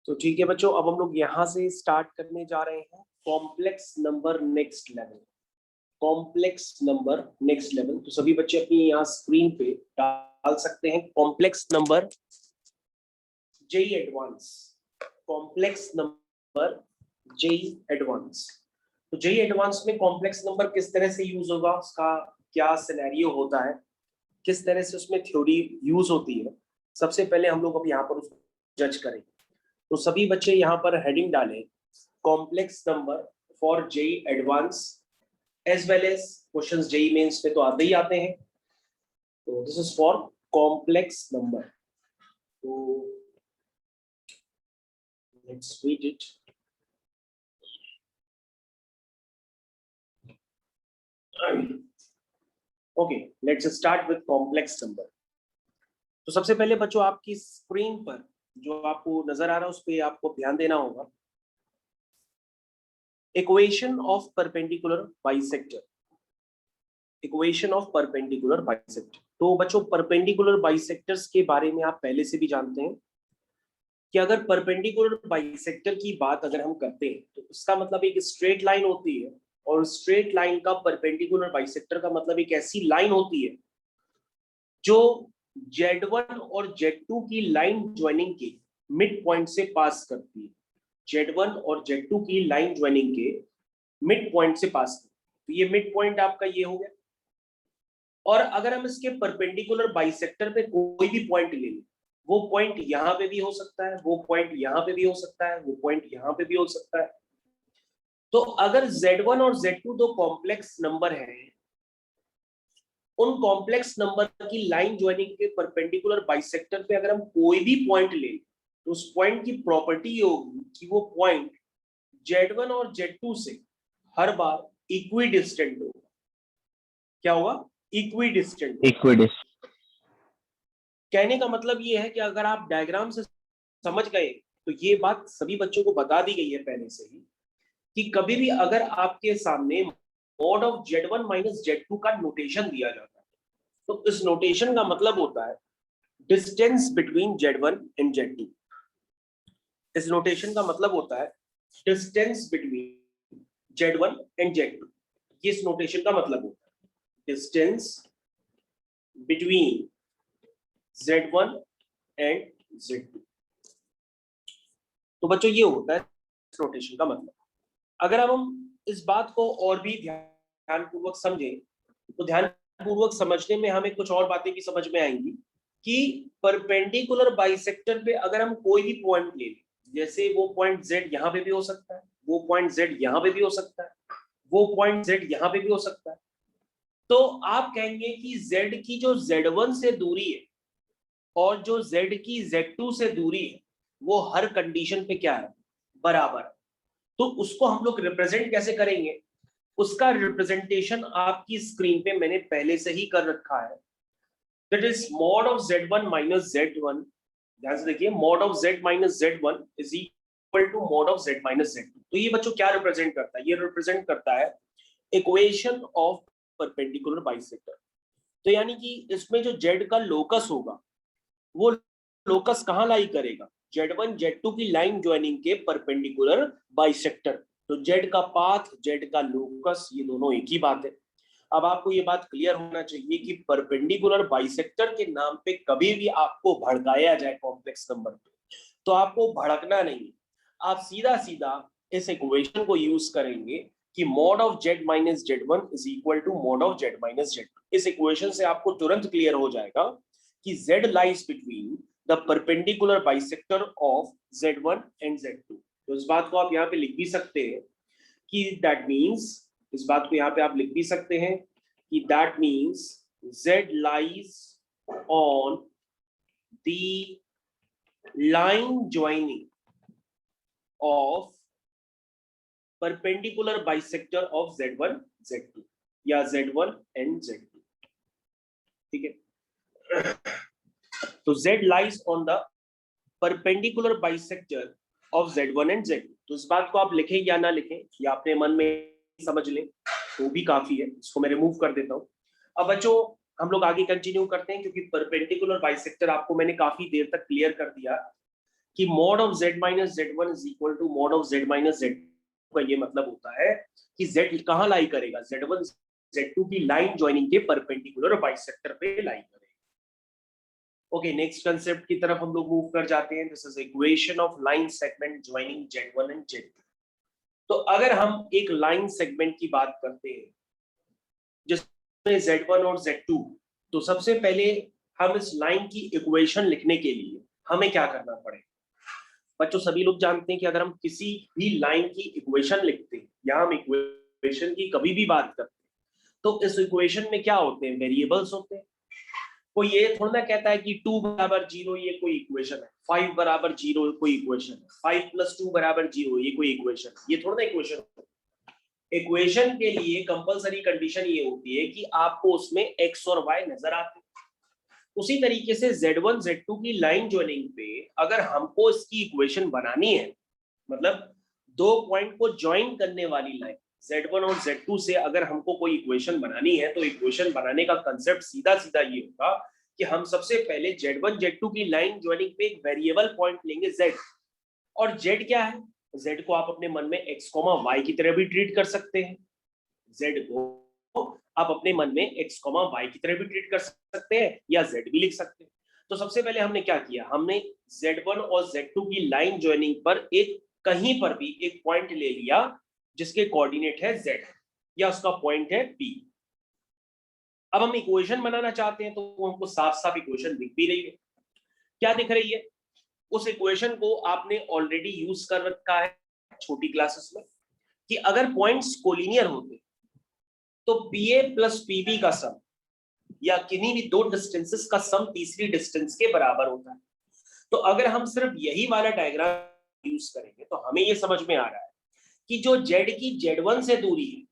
तो ठीक है बच्चों, अब हम लोग यहाँ से स्टार्ट करने जा रहे हैं complex number next level. Complex number next level, तो सभी बच्चे अपनी यहाँ स्क्रीन पे डाल सकते हैं complex number JEE advance. Complex number JEE advance. तो जेई एडवांस में कॉम्प्लेक्स नंबर किस तरह से यूज होगा, उसका क्या सिनेरियो होता है, किस तरह से उसमें थ्योरी यूज होती है, सबसे पहले हम लोग अब यहाँ पर उसको जज करेंगे। तो सभी बच्चे यहाँ पर हेडिंग डालें complex number for JEE advance as well as questions JEE Mains में तो आते ही आते हैं। तो this is for complex number. तो let's read it. Okay, let's start with complex number. तो सबसे पहले बच्चों आपकी स्क्रीन पर जो आपको नजर आ रहा है उस पर आपको ध्यान देना होगा। Equation of perpendicular bisector. Equation of perpendicular bisector. तो बच्चों परपेंडिकुलर बाइसेक्टर्स के बारे में आप पहले से भी जानते हैं कि अगर परपेंडिकुलर बाइसेक्टर की बात अगर हम करते हैं तो उसका मतलब एक स्ट्रेट लाइन होती है, और स्ट्रेट लाइन का परपेंडिकुलर बाइसेक्टर का मतलब एक ऐसी लाइन होती है जो Z1 और Z2 की लाइन ज्वाइनिंग के मिड पॉइंट से पास करती है। Z1 और Z2 की लाइन ज्वाइनिंग के मिड पॉइंट से पास करती है। तो ये मिड पॉइंट आपका ये हो गया। और अगर हम इसके परपेंडिकुलर बाइसेक्टर पे कोई भी पॉइंट ले लें, वो पॉइंट यहाँ पे भी हो सकता है, वो पॉइंट यहाँ पे भी हो सकता है, वो पॉइंट यहाँ पे भी हो सकता है। तो अगर Z1 और Z2 दो कॉम्प्लेक्स नंबर हैं, उन कॉम्प्लेक्स नंबर की लाइन ज्वाइनिंग के परपेंडिकुलर बाइसेक्टर पे अगर हम कोई भी पॉइंट ले तो उस पॉइंट की प्रॉपर्टी होगी कि वो पॉइंट Z1 और Z2 से हर बार इक्वी डिस्टेंट होगा। क्या होगा? Equi distant. इक्विडिस्टेंट। कहने का मतलब ये है कि अगर आप डायग्राम से समझ गए तो ये बात सभी बच्चों को बता दी गई है पहले से ही कि कभी भी अगर आपके सामने mod of Z1 minus Z2 का नोटेशन दिया जाता है तो इस नोटेशन का मतलब होता है distance between Z1 and Z2। इस नोटेशन का मतलब होता है distance between Z1 and Z2। ये इस नोटेशन का मतलब होता है distance between Z1 and Z2। तो बच्चों ये होता है इस नोटेशन का मतलब। अगर अब हम इस बात को और भी ध्यानपूर्वक समझें तो ध्यानपूर्वक समझने में हमें कुछ और बातें भी समझ में आएंगी कि परपेंडिकुलर बाइसेक्टर पे अगर हम कोई भी पॉइंट ले लें, जैसे वो पॉइंट Z यहाँ पे भी हो सकता है, वो पॉइंट Z यहाँ पे भी हो सकता है, वो पॉइंट Z यहाँ पे भी हो सकता है, तो आप कहेंगे कि Z की जो Z1 से दूरी है और जो Z की Z2 से दूरी है वो हर कंडीशन पे क्या है? बराबर। तो उसको हम लोग रिप्रेजेंट कैसे करेंगे? उसका रिप्रेजेंटेशन आपकी स्क्रीन पे मैंने पहले से ही कर रखा है। That is mod of Z1 minus Z1। ध्यान से देखिए, mod of Z minus Z1 is equal to mod of Z minus Z2। तो ये बच्चों क्या रिप्रेजेंट करता है? ये रिप्रेजेंट करता है इक्वेशन ऑफ परपेंडिकुलर बाइसेक्टर। तो यानी कि इसमें जो Z का लोकस होगा वो लोकस कहां लाई करेगा? Z1 Z2 की लाइन ज्वाइनिंग के परपेंडिकुलर बाइसेक्टर। तो Z का पाथ, Z का लोकस, ये दोनों एक ही बात है। अब आपको ये बात क्लियर होना चाहिए कि परपेंडिकुलर बाइसेक्टर के नाम पे कभी भी आपको भड़काया जाए कॉम्प्लेक्स नंबर पे तो आपको भड़कना नहीं, आप सीधा सीधा इस इक्वेशन को यूज करेंगे कि mod of Z minus Z1 is equal to mod of Z minus Z2। इस इक्वेशन से आपको तुरंत क्लियर हो जाएगा कि Z lies between the perpendicular bisector of Z1 and Z2। तो इस बात को आप यहाँ पे लिख भी सकते हैं कि that means, इस बात को यहाँ पे आप लिख भी सकते हैं कि that means Z lies on the line joining of perpendicular bisector of Z1 Z2 या Z1 and Z2। ठीक है, तो Z lies on the perpendicular bisector of Z1 and Z2। तो इस बात को आप लिखें या ना लिखें या अपने मन में समझ लें तो भी काफी है। इसको मैं रिमूव कर देता हूं। अब बच्चों हम लोग आगे कंटिन्यू करते हैं क्योंकि परपेंडिकुलर बाइसेक्टर आपको मैंने काफी देर तक क्लियर कर दिया कि mod of z minus z1 is equal to mod of z minus z का ये मतलब होता है कि z कहाँ लाई करेगा, z1 z2 की लाइन ज्वाइनिंग के परपेंडिकुलर बाइसेक्टर पे लाई करेगा। ओके, नेक्स्ट कंसेप्ट की तरफ हम लोग मूव कर जाते हैं। This is equation of line segment joining z1 and z2। तो अगर हम एक लाइन सेगमेंट की बात करते हैं जिसमें z1 और z2, तो सबसे पहले हम इस लाइन की इक्वेशन लिखने के लिए हमें क्या करना पड़ेगा? बच्चों सभी लोग जानते हैं कि अगर हम किसी भी लाइन की इक्वेशन लिखते हैं या हम इक्वेशन की कभी भी बात करते हैं तो इस इक्वेशन में क्या होते हैं, वेरिएबल्स होते हैं। कोई ये थोड़ा ना कहता है कि 2 बराबर 0 ये कोई इक्वेशन है, 5 बराबर 0 कोई इक्वेशन है, 5 प्लस 2 बराबर 0 ये कोई इक्वेशन है। ये थोड़ा ना इक्वेशन है। इक्वेशन के लिए कंपलसरी कंडीशन ये होती है कि आपको उसमें x और y नजर आते हैं। उसी तरीके से z1 z2 की लाइन ज्वाइनिंग पे अगर हमको इसकी इक्वेशन बनानी है, मतलब दो पॉइंट को ज्वाइन करने वाली लाइन z1 और z2 से अगर हमको कोई इक्वेशन बनानी है, तो इक्वेशन बनाने का कंसेप्ट सीधा सीधा ये होगा कि हम सबसे पहले z1 z2 की लाइन ज्वाइनिंग पे एक वेरिएबल पॉइंट लेंगे z, और z क्या है, z को आप अपने मन में x, y की तरह भी ट्रीट कर सकते हैं। z को आप अपने मन में x, y की तरह भी ट्रीट कर सकते हैं या z भी लिख सकते हैं। तो सबसे पहले हमने क्या किया, हमने z1 और z2 की लाइन ज्वाइनिंग पर एक कहीं पर भी एक पॉइंट ले लिया जिसके कोऑर्डिनेट है z या उसका पॉइंट है p। अब हम इक्वेशन बनाना चाहते हैं तो हमको साफ साफ इक्वेशन दिख भी रही है। क्या दिख रही है? उस इक्वेशन को आपने ऑलरेडी यूज कर रखा है छोटी क्लासेस में कि अगर पॉइंट्स कोलिनियर होते तो pa प्लस pb का सम या किन्हीं भी दो डिस्टेंसेस का सम तीसरी डिस्टेंस के बराबर होता है। तो अगर हम सिर्फ यही वाला डायग्राम यूज करेंगे तो हमें ये समझ में आ रहा है कि जो z की z1 से दूरी है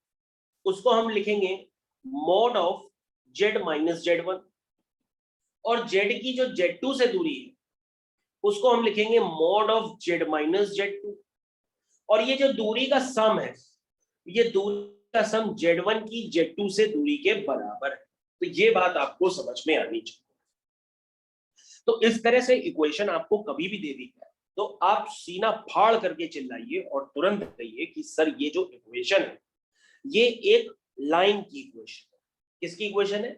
उसको हम लिखेंगे mod of z minus z1, और z की जो z2 से दूरी है उसको हम लिखेंगे mod of z minus z2, और ये जो दूरी का सम है ये दूरी का सम z1 की z2 से दूरी के बराबर है। तो ये बात आपको समझ में आनी चाहिए। तो इस तरह से इक्वेशन आपको कभी भी दे दी है तो आप सीना फाड़ करके चिल्लाइए और तुरंत कहिए कि सर ये जो इक्वेशन है ये एक लाइन की इक्वेशन है। किसकी इक्वेशन है?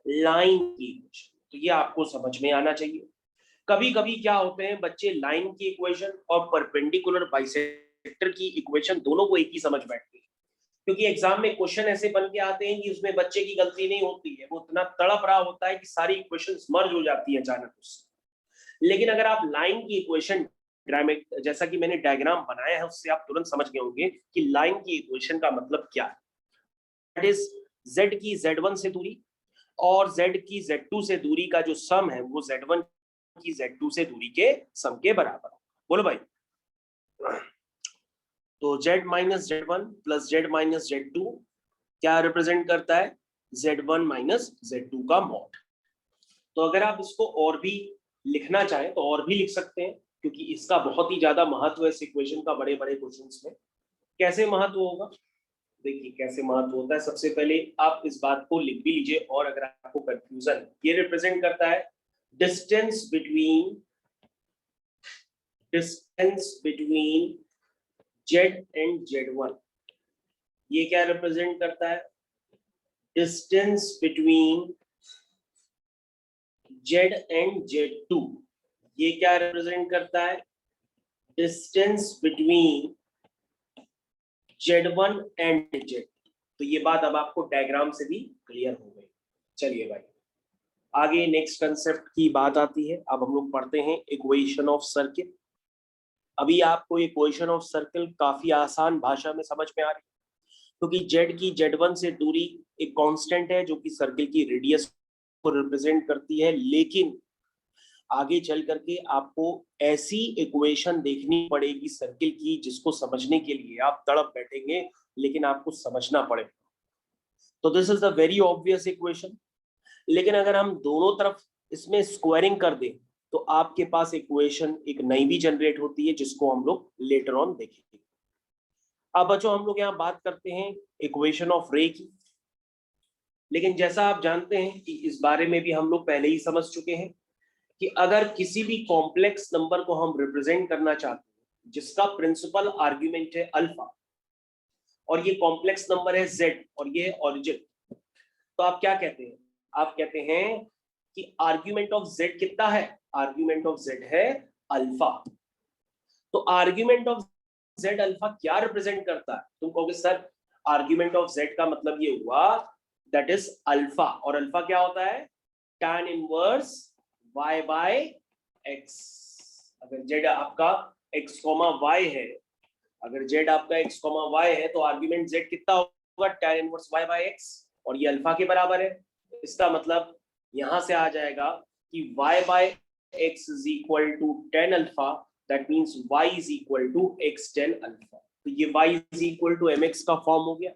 लाइन की इक्वेशन। तो ये आपको समझ में आना चाहिए। कभी कभी क्या होते हैं बच्चे, लाइन की इक्वेशन और परपेंडिकुलर बाइसेक्टर की इक्वेशन दोनों को एक ही समझ बैठती है, क्योंकि एग्जाम में क्वेश्चन ऐसे बन के आते हैं कि उसमें बच्चे की गलती नहीं होती है, वो इतना तड़प रहा होता है कि सारी इक्वेशंस मर्ज हो जाती है अचानक उससे। लेकिन अगर आप लाइन की इक्वेशन जैसा कि मैंने डायग्राम बनाया है उससे आप तुरंत समझ गए होंगे कि लाइन की इक्वेशन का मतलब क्या है। दैट इज z की z1 से दूरी और z की z2 से दूरी का जो सम है वो z1 की z2 से दूरी के सम के बराबर है। बोलो भाई। तो z minus z1 plus z minus z2 क्या रिप्रेजेंट करता है? z1 माइनस z2 का मॉड। तो अगर आप इसको और भी लिखना चाहें तो और भी लिख सकते हैं, क्योंकि इसका बहुत ही ज्यादा महत्व है इस इक्वेशन का बड़े बड़े क्वेश्चंस में। कैसे महत्व होगा? देखिए कैसे महत्व होता है। सबसे पहले आप इस बात को लिख भी लीजिए, और अगर आपको कंफ्यूजन, ये रिप्रेजेंट करता है distance between z and z1। ये क्या रिप्रेजेंट करता है? Distance between z and z2। ये क्या रिप्रेजेंट करता है? Distance between z1 and z। तो ये बात अब आपको डायग्राम से भी क्लियर हो गई। चलिए भाई आगे नेक्स्ट कंसेप्ट की बात आती है। अब हम लोग पढ़ते हैं इक्वेशन ऑफ सर्किल। अभी आपको इक्वेशन ऑफ सर्किल काफी आसान भाषा में समझ में आ रही है, क्योंकि z की z1 से दूरी एक कांस्टेंट है जो कि सर्किल की रेडियस को रिप्रेजेंट करती है। लेकिन आगे चल करके आपको ऐसी इक्वेशन देखनी पड़ेगी सर्किल की जिसको समझने के लिए आप तड़प बैठेंगे, लेकिन आपको समझना पड़ेगा। तो this is the very obvious equation. लेकिन अगर हम दोनों तरफ इसमें स्क्वायरिंग कर दें तो आपके पास इक्वेशन एक नई भी जनरेट होती है जिसको हम लोग लेटर ऑन देखेंगे। अब बच्चों हम लोग यहाँ बात करते हैं इक्वेशन ऑफ रे की। लेकिन जैसा आप जानते हैं कि इस बारे में भी हम लोग पहले ही समझ चुके हैं कि अगर किसी भी कॉम्प्लेक्स नंबर को हम रिप्रेजेंट करना चाहते हैं जिसका प्रिंसिपल आर्ग्यूमेंट है अल्फा और ये कॉम्प्लेक्स नंबर है जेड और ये है ओरिजिन, तो आप क्या कहते हैं? आप कहते हैं कि आर्ग्यूमेंट ऑफ जेड कितना है? आर्ग्यूमेंट ऑफ जेड है अल्फा। तो आर्ग्यूमेंट ऑफ जेड अल्फा क्या रिप्रेजेंट करता है? तुम कहोगे सर आर्ग्यूमेंट ऑफ जेड का मतलब ये हुआ दैट इज अल्फा, और अल्फा क्या होता है? tan inverse y by x। अगर z आपका x, y है, अगर z आपका x, y है तो आर्ग्यूमेंट z कितना होगा? tan inverse y by x, और ये अल्फा के बराबर है। इसका मतलब यहां से आ जाएगा कि y by x is equal to tan alpha, that means y is equal to x tan alpha. तो ये y is equal to mx का फॉर्म हो गया।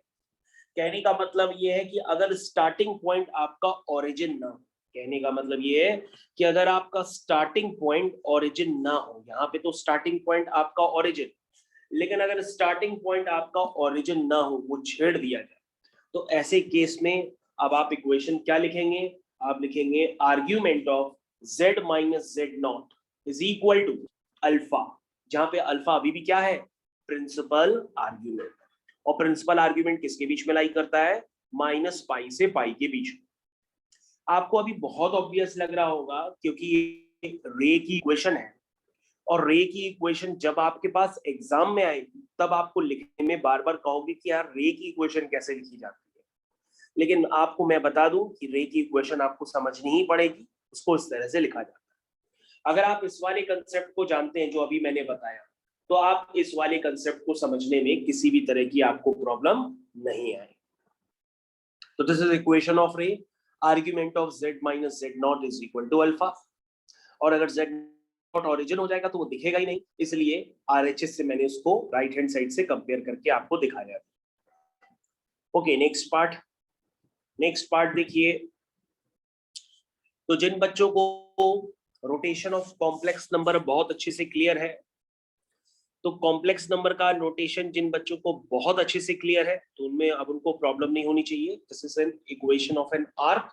कहने का मतलब ये है कि अगर स्टार्टिंग पॉइंट आपका ओरिजिन ना हो, कहने का मतलब ये है कि अगर आपका स्टार्टिंग पॉइंट ओरिजिन ना हो, यहाँ पे तो स्टार्टिंग पॉइंट आपका ओरिजिन, लेकिन अगर स्टार्टिंग पॉइंट आपका ओरिजिन ना हो, वो छेड़ दिया जाए, तो ऐसे केस में अब आप इक्वेशन क्या लिखेंगे? आप लिखेंगे argument of z minus z naught is equal to alpha, जहां पे अल्फा अभी भी क्या है? Principal argument. और प्रिंसिपल आर्ग्यूमेंट किसके बीच में लाई करता है? माइनस पाई से पाई के बीच में। आपको अभी बहुत ऑब्वियस लग रहा होगा क्योंकि ये रे की इक्वेशन है, और रे की इक्वेशन जब आपके पास एग्जाम में आएगी तब आपको लिखने में बार बार कहोगे कि यार रे की इक्वेशन कैसे लिखी जाती है, लेकिन आपको मैं बता दूं कि रे की इक्वेशन आपको समझनी ही पड़ेगी, उसको इस तरह से लिखा जाता है। अगर आप इस वाले कंसेप्ट को जानते हैं जो अभी मैंने बताया, तो आप इस वाले कंसेप्ट को समझने में किसी भी तरह की आपको प्रॉब्लम नहीं आएगी। तो this is equation of ray, argument of z minus z naught is equal to alpha, और अगर z नॉट ओरिजिन हो जाएगा तो वो दिखेगा ही नहीं, इसलिए RHS से मैंने उसको राइट हैंड साइड से कंपेयर करके आपको दिखाया। ओके, नेक्स्ट पार्ट देखिए। तो जिन बच्चों को रोटेशन ऑफ कॉम्प्लेक्स नंबर बहुत अच्छे से क्लियर है, तो कॉम्प्लेक्स नंबर का नोटेशन जिन बच्चों को बहुत अच्छे से क्लियर है तो उनमें अब उनको प्रॉब्लम नहीं होनी चाहिए। This is an equation of an arc.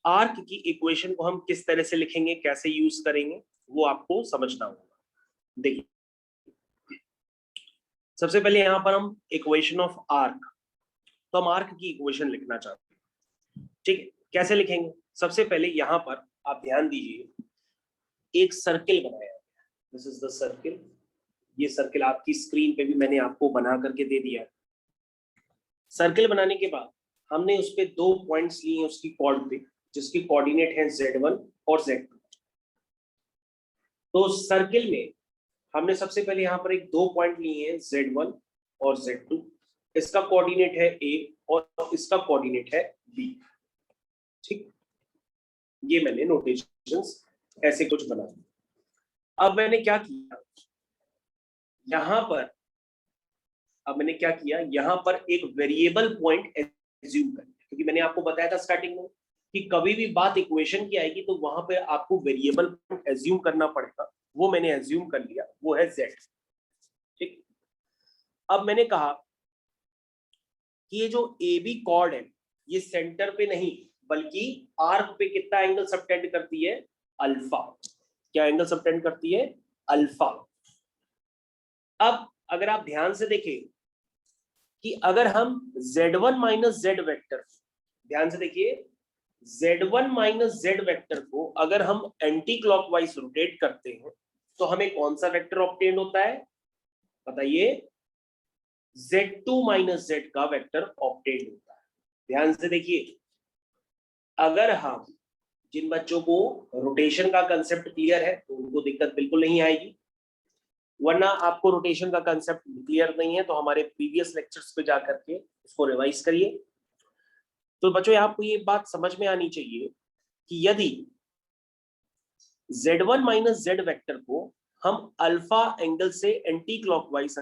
Arc की इक्वेशन को हम किस तरह से लिखेंगे, कैसे यूज करेंगे, वो आपको समझना होगा। देखिए, सबसे पहले यहां पर हम इक्वेशन ऑफ आर्क, तो हम आर्क की इक्वेशन लिखना चाहते हैं, ठीक है। कैसे लिखेंगे? सबसे पहले यहां पर आप ध्यान दीजिए, एक सर्किल बनाया, दिस इज द सर्किल। ये सर्किल आपकी स्क्रीन पे भी मैंने आपको बना करके दे दिया। सर्किल बनाने के बाद हमने उस पे 2 पॉइंट्स लिए हैं उसकी कॉर्ड पे, जिसकी कोऑर्डिनेट है Z1 और Z2। तो सर्किल में हमने सबसे पहले यहाँ पर एक 2 पॉइंट लिए हैं Z1 और Z2। इसका कोऑर्डिनेट है A और इसका कोऑर्डिनेट है B, ठीक। ये मैंने नोटेशंस ऐसे कुछ बना दिए। अब मैंने क्या किया यहाँ पर, यहाँ पर एक वेरिएबल पॉइंट एज्यूम कर, क्योंकि मैंने आपको बताया था स्टार्टिंग में कि कभी भी बात इक्वेशन की आएगी तो वहां पे आपको वेरिएबल पॉइंट एज्यूम करना पड़ेगा। वो मैंने एज्यूम कर लिया, वो है Z, ठीक। अब मैंने कहा कि ये जो AB कॉर्ड है ये सेंटर पे नहीं बल्कि आर्क पे कितना एंगल सबटेंड करती है? अल्फा। क्या एंगल सबटेंड करती है? अल्फा। अब अगर आप ध्यान से देखें कि अगर हम Z1 माइनस जेड वेक्टर, ध्यान से देखिए, Z1 माइनस जेड वेक्टर को अगर हम एंटी क्लॉकवाइज रोटेट करते हैं तो हमें कौन सा वेक्टर ऑब्टेन होता है? बताइए। Z2 माइनस जेड का वेक्टर ऑब्टेन होता है। ध्यान से देखिए, अगर हम, जिन बच्चों को रोटेशन का कंसेप्ट क्लियर है तो उनको दिक्कत बिल्कुल नहीं आएगी, वरना आपको रोटेशन का कंसेप्ट क्लियर नहीं है तो हमारे प्रीवियस लेक्चर्स पे जाकर के उसको रिवाइज करिए। तो बच्चों आपको ये बात समझ में आनी चाहिए कि यदि Z1 माइनस जेड वेक्टर को हम अल्फा एंगल से एंटी क्लॉकवाइज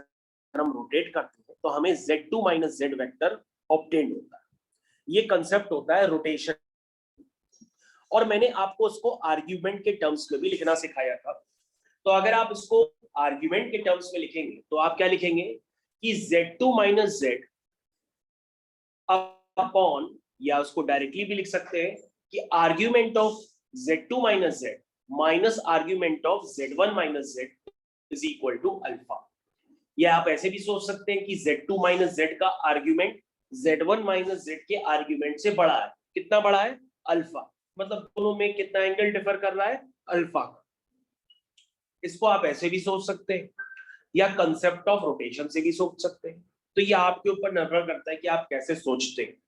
हम रोटेट करते हैं तो हमें Z2 minus Z vector obtain होता है। ये कंसेप्ट होता है रोटेशन, और मैंने आपको उसको आर्ग्यूमेंट के टर्म्स में भी लिखना सिखाया था। तो अगर आप इसको आर्ग्यूमेंट के टर्म्स में लिखेंगे तो आप क्या लिखेंगे कि Z2 माइनस जेड अपॉन, या उसको डायरेक्टली भी लिख सकते हैं कि argument of z2 minus z minus argument of z1 minus z is equal to alpha. ये आप ऐसे भी सोच सकते हैं कि z2 माइनस z का आर्ग्यूमेंट z1 माइनस z के आर्ग्यूमेंट से बड़ा है। कितना बड़ा है? अल्फा। मतलब दोनों में कितना एंगल डिफर कर रहा है? अल्फा का। इसको आप ऐसे भी सोच सकते हैं या कंसेप्ट ऑफ रोटेशन से भी सोच सकते हैं। तो ये आपके ऊपर निर्भर करता है कि आप कैसे सोचते हैं।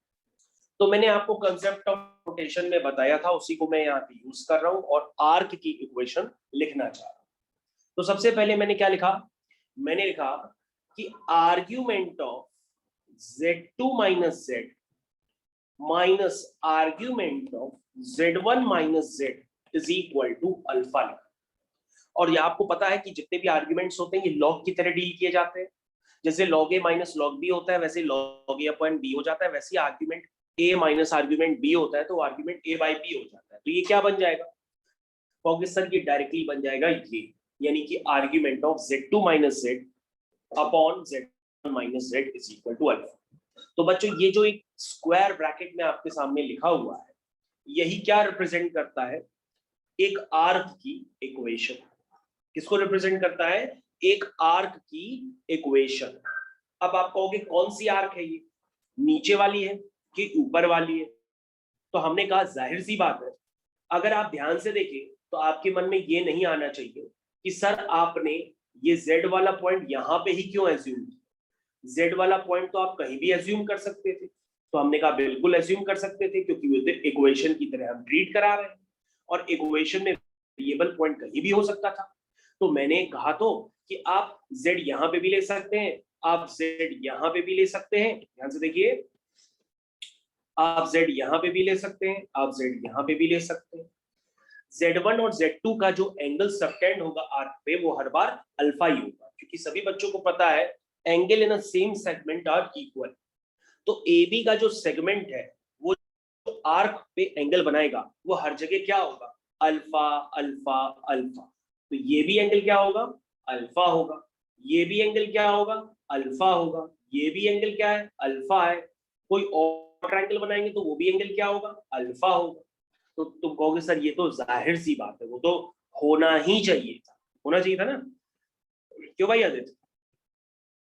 तो मैंने आपको कंसेप्ट ऑफ रोटेशन में बताया था, उसी को मैं यहाँ पे यूज कर रहा हूँ और आर्क की इक्वेशन लिखना चाह रहा हूँ। तो सबसे पहले मैंने क्या लिखा? मैंने लिखा कि argument of z2 minus z minus argument of z1 minus z is equal to alpha लिखा। और ये आपको पता है कि जितने भी आर्ग्यूमेंट्स होते हैं ये लॉग की तरह डील किए जाते हैं। जैसे log a minus log b होता है, वैसे log a अपॉन b हो जाता है। वैसे argument a minus argument b होता है तो आर्ग्यूमेंट a बाई b हो जाता है। तो ये क्या बन जाएगा? सर ये डायरेक्टली बन जाएगा ये, यानी कि argument of z2 minus z upon z1 minus z is equal to alpha. तो बच्चों ये जो एक स्क्वायर ब्रैकेट में आपके सामने लिखा हुआ है, यही क्या रिप्रेजेंट करता है? एक आर्क की इक्वेशन। किसको रिप्रेजेंट करता है? एक आर्क की इक्वेशन। अब आप कहोगे कौन सी आर्क है ये? नीचे वाली है कि ऊपर वाली है? तो हमने कहा जाहिर सी बात है, अगर आप ध्यान से देखें तो आपके मन में ये नहीं आना चाहिए कि सर आपने ये z वाला पॉइंट यहां पे ही क्यों एज्यूम किया। z वाला पॉइंट तो आप कहीं भी एज्यूम कर सकते थे। तो हमने कहा बिल्कुल एज्यूम कर सकते थे, क्योंकि वो इक्वेशन की तरह हम ट्रीट करा रहे हैं और इक्वेशन में वेरिएबल पॉइंट कहीं भी हो सकता था। तो मैंने कहा तो कि आप z यहां पे भी ले सकते हैं, आप z यहां पे भी ले सकते हैं। ध्यान से देखिए, आप z यहां पे भी ले सकते हैं, आप z यहां पे भी ले सकते हैं। z1 और z2 का जो एंगल सबटेंड होगा आर्क पे वो हर बार अल्फा ही होगा, क्योंकि सभी बच्चों को पता है angle in a same segment are equal. तो AB का जो सेगमेंट है वो आर्क पे एंगल बनाएगा वो हर जगह क्या होगा? Alpha alpha alpha. तो ये भी एंगल क्या होगा? अल्फा होगा। ये भी एंगल क्या होगा? अल्फा होगा। ये भी एंगल क्या है? अल्फा है। कोई और ट्रायंगल बनाएंगे तो वो भी एंगल क्या होगा? अल्फा होगा। तो तुम कहोगे सर ये तो जाहिर सी बात है, वो तो होना ही चाहिए था, होना चाहिए था ना? क्यों भाई आदित्य?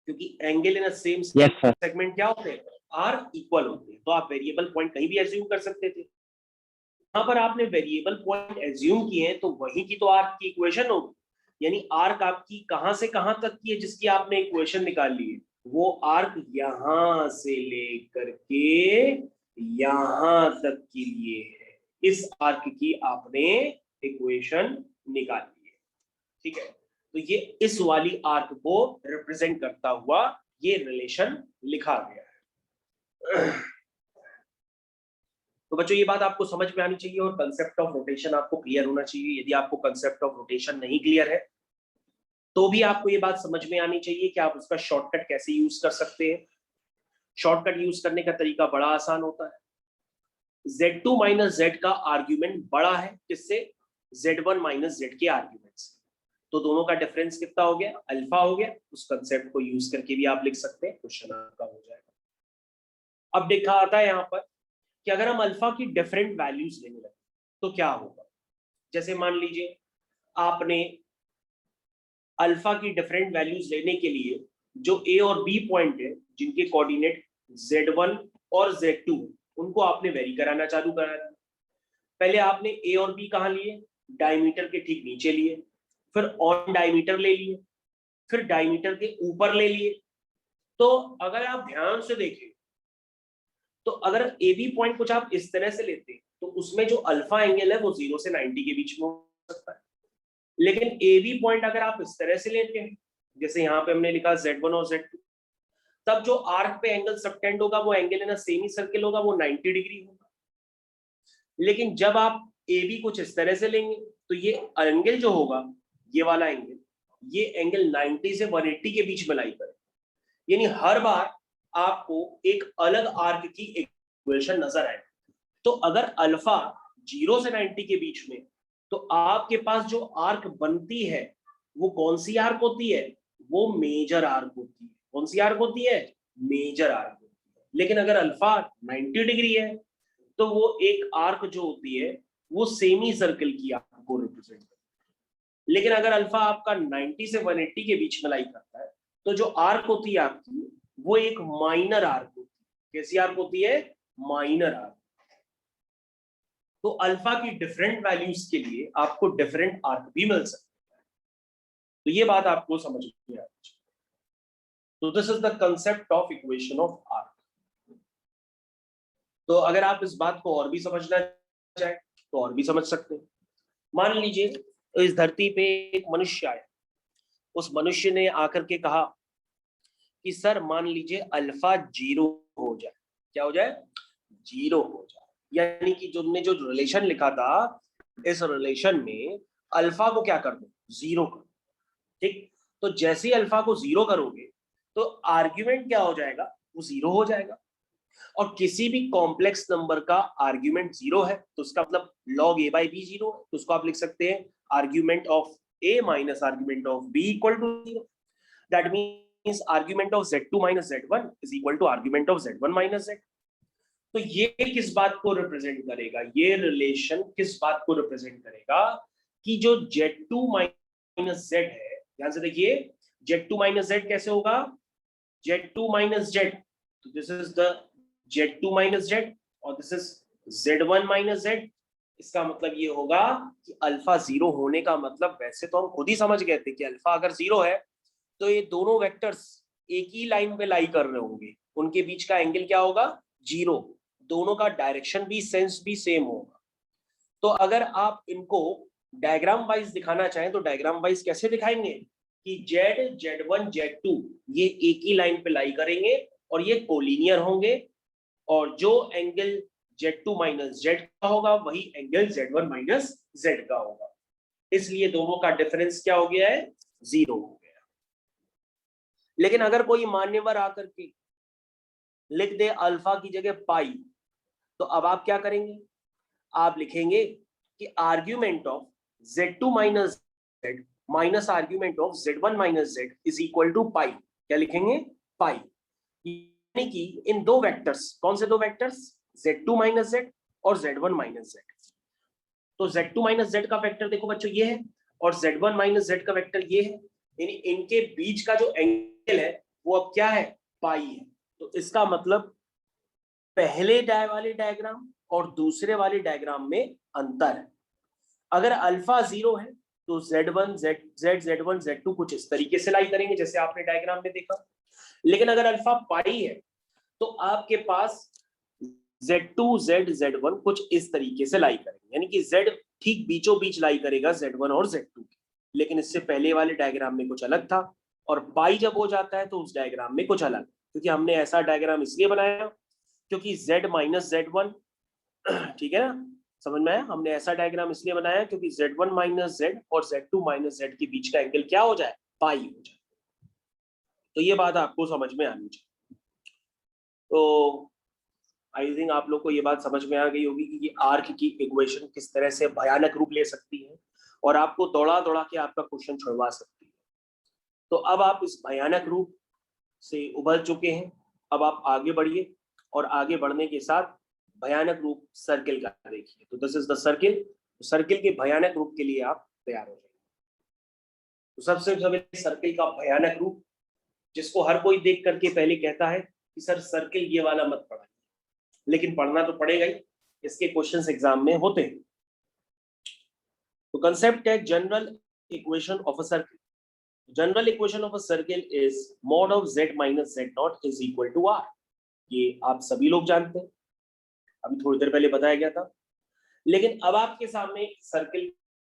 क्योंकि angle in a same segment क्या होते हैं? आर इक्वल होते हैं। तो आप वेरिएबल पॉइंट कहीं भी एज्यूम कर सकते थे। यहाँ पर आपने वेरिएबल पॉइंट एज्यूम किए हैं तो वही की तो आर्क की इक्वेशन होगी। यानी आर्क आपकी कहां से कहां तक की है जिसकी आपने इक्वेशन निकाल ली है? वो आर्क यहां से लेकर के यहां तक के लिए है। इस आर्क की आपने इक्वेशन निकाली है। ठीक है, तो ये इस वाली आर्क को रिप्रेजेंट करता हुआ ये रिलेशन लिखा गया है। तो बच्चों ये बात आपको समझ में आनी चाहिए और कंसेप्ट ऑफ रोटेशन आपको क्लियर होना चाहिए। यदि आपको कंसेप्ट ऑफ रोटेशन नहीं क्लियर है तो भी आपको ये बात समझ में आनी चाहिए कि आप उसका शॉर्टकट कैसे यूज कर सकते हैं। शॉर्टकट यूज करने का तरीका बड़ा आसान होता है। z2 माइनस z का आर्ग्यूमेंट बड़ा है किससे? z1 माइनस z के आर्ग्यूमेंट से। तो दोनों का डिफरेंस कितना हो गया? अल्फा हो गया। उस कंसेप्ट को यूज करके भी आप लिख सकते हैं, क्वेश्चन आपका हो जाएगा। अब देखा आता है यहाँ पर कि अगर हम अल्फा की डिफरेंट वैल्यूज लेने लगे तो क्या होगा? जैसे मान लीजिए आपने अल्फा की डिफरेंट वैल्यूज लेने के लिए जो ए और बी पॉइंट है जिनके कोऑर्डिनेट z1 और z2 उनको आपने वेरी कराना चालू करा दिया। पहले आपने ए और बी कहां लिए? डायमीटर के ठीक नीचे लिए, फिर ऑन डायमीटर ले लिए, फिर डायमीटर के ऊपर ले लिए। तो अगर आप ध्यान से देखें तो अगर ए बी पॉइंट कुछ आप इस तरह से लेते तो उसमें जो अल्फा एंगल है वो 0 से 90 के बीच में हो सकता है। लेकिन ए बी पॉइंट अगर आप इस तरह से लेते हैं, जैसे यहाँ पे हमने लिखा z1 और z2, तब जो आर्क पे एंगल सबटेंड होगा वो एंगल इन सेमी सर्किल होगा, वो 90 डिग्री होगा। लेकिन जब आप ए बी कुछ इस तरह से लेंगे तो ये एंगल जो होगा, ये वाला एंगल, ये एंगल 90 से 180 के बीच में लाई करेगा। यानी हर बार आपको एक अलग आर्क की इक्वेशन नजर आएगी। तो अगर अल्फा 0 से 90 के बीच में, तो आपके पास जो आर्क बनती है वो कौन सी आर्क होती है? वो मेजर आर्क होती है। कौन सी आर्क होती है? मेजर आर्क होती है। लेकिन अगर अल्फा 90 डिग्री है तो वो एक आर्क जो होती है वो सेमी सर्कल की आपको रिप्रेजेंट करता है। लेकिन अगर अल्फा आपका 90 से 180 के बीच में लाई करता है तो जो आर्क होती है आपकी वो एक माइनर आर्क होती है। कैसी आर्क होती है? Minor arc. तो अल्फा की डिफरेंट वैल्यूज के लिए आपको डिफरेंट आर्क भी मिल सकता है। तो ये बात आपको समझ में आनी चाहिए। तो this is the concept of equation of arc. तो अगर आप इस बात को और भी समझना चाहें तो और भी समझ सकते हैं। मान लीजिए इस धरती पे एक मनुष्य आया, उस मनुष्य ने आकर के कहा कि सर मान लीजिए अल्फा 0 हो जाए। क्या हो जाए? 0 हो जाए। यानी कि जो हमने जो रिलेशन लिखा था, इस रिलेशन में अल्फा को क्या कर दो? 0 कर दो। ठीक। तो जैसे ही अल्फा को 0 करोगे तो आर्ग्यूमेंट क्या हो जाएगा? वो 0 हो जाएगा। और किसी भी कॉम्प्लेक्स नंबर का आर्ग्यूमेंट 0 है तो उसका मतलब log a by b 0 है। तो उसको आप लिख सकते हैं argument of a minus argument of b equal to 0। That means argument of z2 minus z1 is equal to argument of z1 minus z। तो ये किस बात को रिप्रेजेंट करेगा? ये रिलेशन किस बात को रिप्रेजेंट करेगा कि जो z2 माइनस z है, ध्यान से देखिए, z2 माइनस z कैसे होगा? z2 माइनस z, तो this is the z2 minus z और this is z1 minus z। इसका मतलब ये होगा कि अल्फा 0 होने का मतलब, वैसे तो हम खुद ही समझ गए थे कि अल्फा अगर 0 है तो ये दोनों वेक्टर्स एक ही लाइन पे लाई कर रहे होंगे, उनके बीच का एंगल क्या होगा? 0। दोनों का डायरेक्शन भी, सेंस भी सेम होगा। तो अगर आप इनको डायग्राम वाइज दिखाना चाहें तो डायग्राम वाइज कैसे दिखाएंगे कि z, z1, z2 ये एक ही लाइन पे लाई करेंगे और ये कोलिनियर होंगे, और जो एंगल z2 माइनस z का होगा वही एंगल z1 माइनस z का होगा। इसलिए दोनों का डिफरेंस क्या हो गया है? 0 हो गया। लेकिन अगर कोई मान्यवर आकर के लिख दे अल्फा की जगह पाई, तो अब आप क्या करेंगे? आप लिखेंगे कि argument of z2 minus z minus argument of z1 minus z is equal to pi. क्या लिखेंगे? पाई। यानी कि इन दो वेक्टर्स, कौन से दो वेक्टर्स? z2 माइनस z और z1 माइनस z। तो z2 माइनस z का वेक्टर देखो बच्चों ये है और z1 माइनस z का वेक्टर ये है। यानी इनके बीच का जो एंगल है वो अब क्या है? पाई है। तो इसका मतलब पहले वाले डायग्राम और दूसरे वाले डायग्राम में अंतर है। अगर अल्फा 0 है तो z1 z1 z2 कुछ इस तरीके से लाई करेंगे जैसे आपने डायग्राम में देखा। लेकिन अगर अल्फा पाई है तो आपके पास z2 z1 कुछ इस तरीके से लाई करेंगे, यानी कि z ठीक बीचों बीच लाई करेगा z1 और z2 की। लेकिन इससे पहले वाले डायग्राम में कुछ अलग था, और पाई जब हो जाता है तो उस डायग्राम में कुछ अलग, क्योंकि हमने ऐसा डायग्राम इसलिए बनाया क्योंकि z माइनस z1, ठीक है ना, समझ में आया? हमने ऐसा डायग्राम इसलिए बनाया क्योंकि z1 माइनस z और z2 माइनस z के बीच का एंगल क्या हो जाए? पाई हो जाए। तो ये बात आपको समझ में आनी चाहिए। तो आई थिंक आप लोग को ये बात समझ में आ गई होगी कि आर्क की इक्वेशन किस तरह से भयानक रूप ले सकती है और आपको दौड़ा दौड़ा के आपका क्वेश्चन छुड़वा सकती है। तो अब आप इस भयानक रूप से उभर चुके हैं, अब आप आगे बढ़िए और आगे बढ़ने के साथ भयानक रूप सर्किल का देखिए। तो this is the circle. Circle के भयानक रूप के लिए आप तैयार हो जाइए। तो सबसे पहले सर्किल का भयानक रूप, जिसको हर कोई देख करके पहले कहता है कि सर सर्किल ये वाला मत पढ़ाइए, लेकिन पढ़ना तो पड़ेगा ही, इसके क्वेश्चंस एग्जाम में होते हैं। तो कंसेप्ट है general equation of a circle. General equation of a circle is mod of z minus z naught is equal to r। ये आप सभी लोग जानते हैं, अभी थोड़ी देर पहले बताया गया था। लेकिन अब आपके सामने सर्किल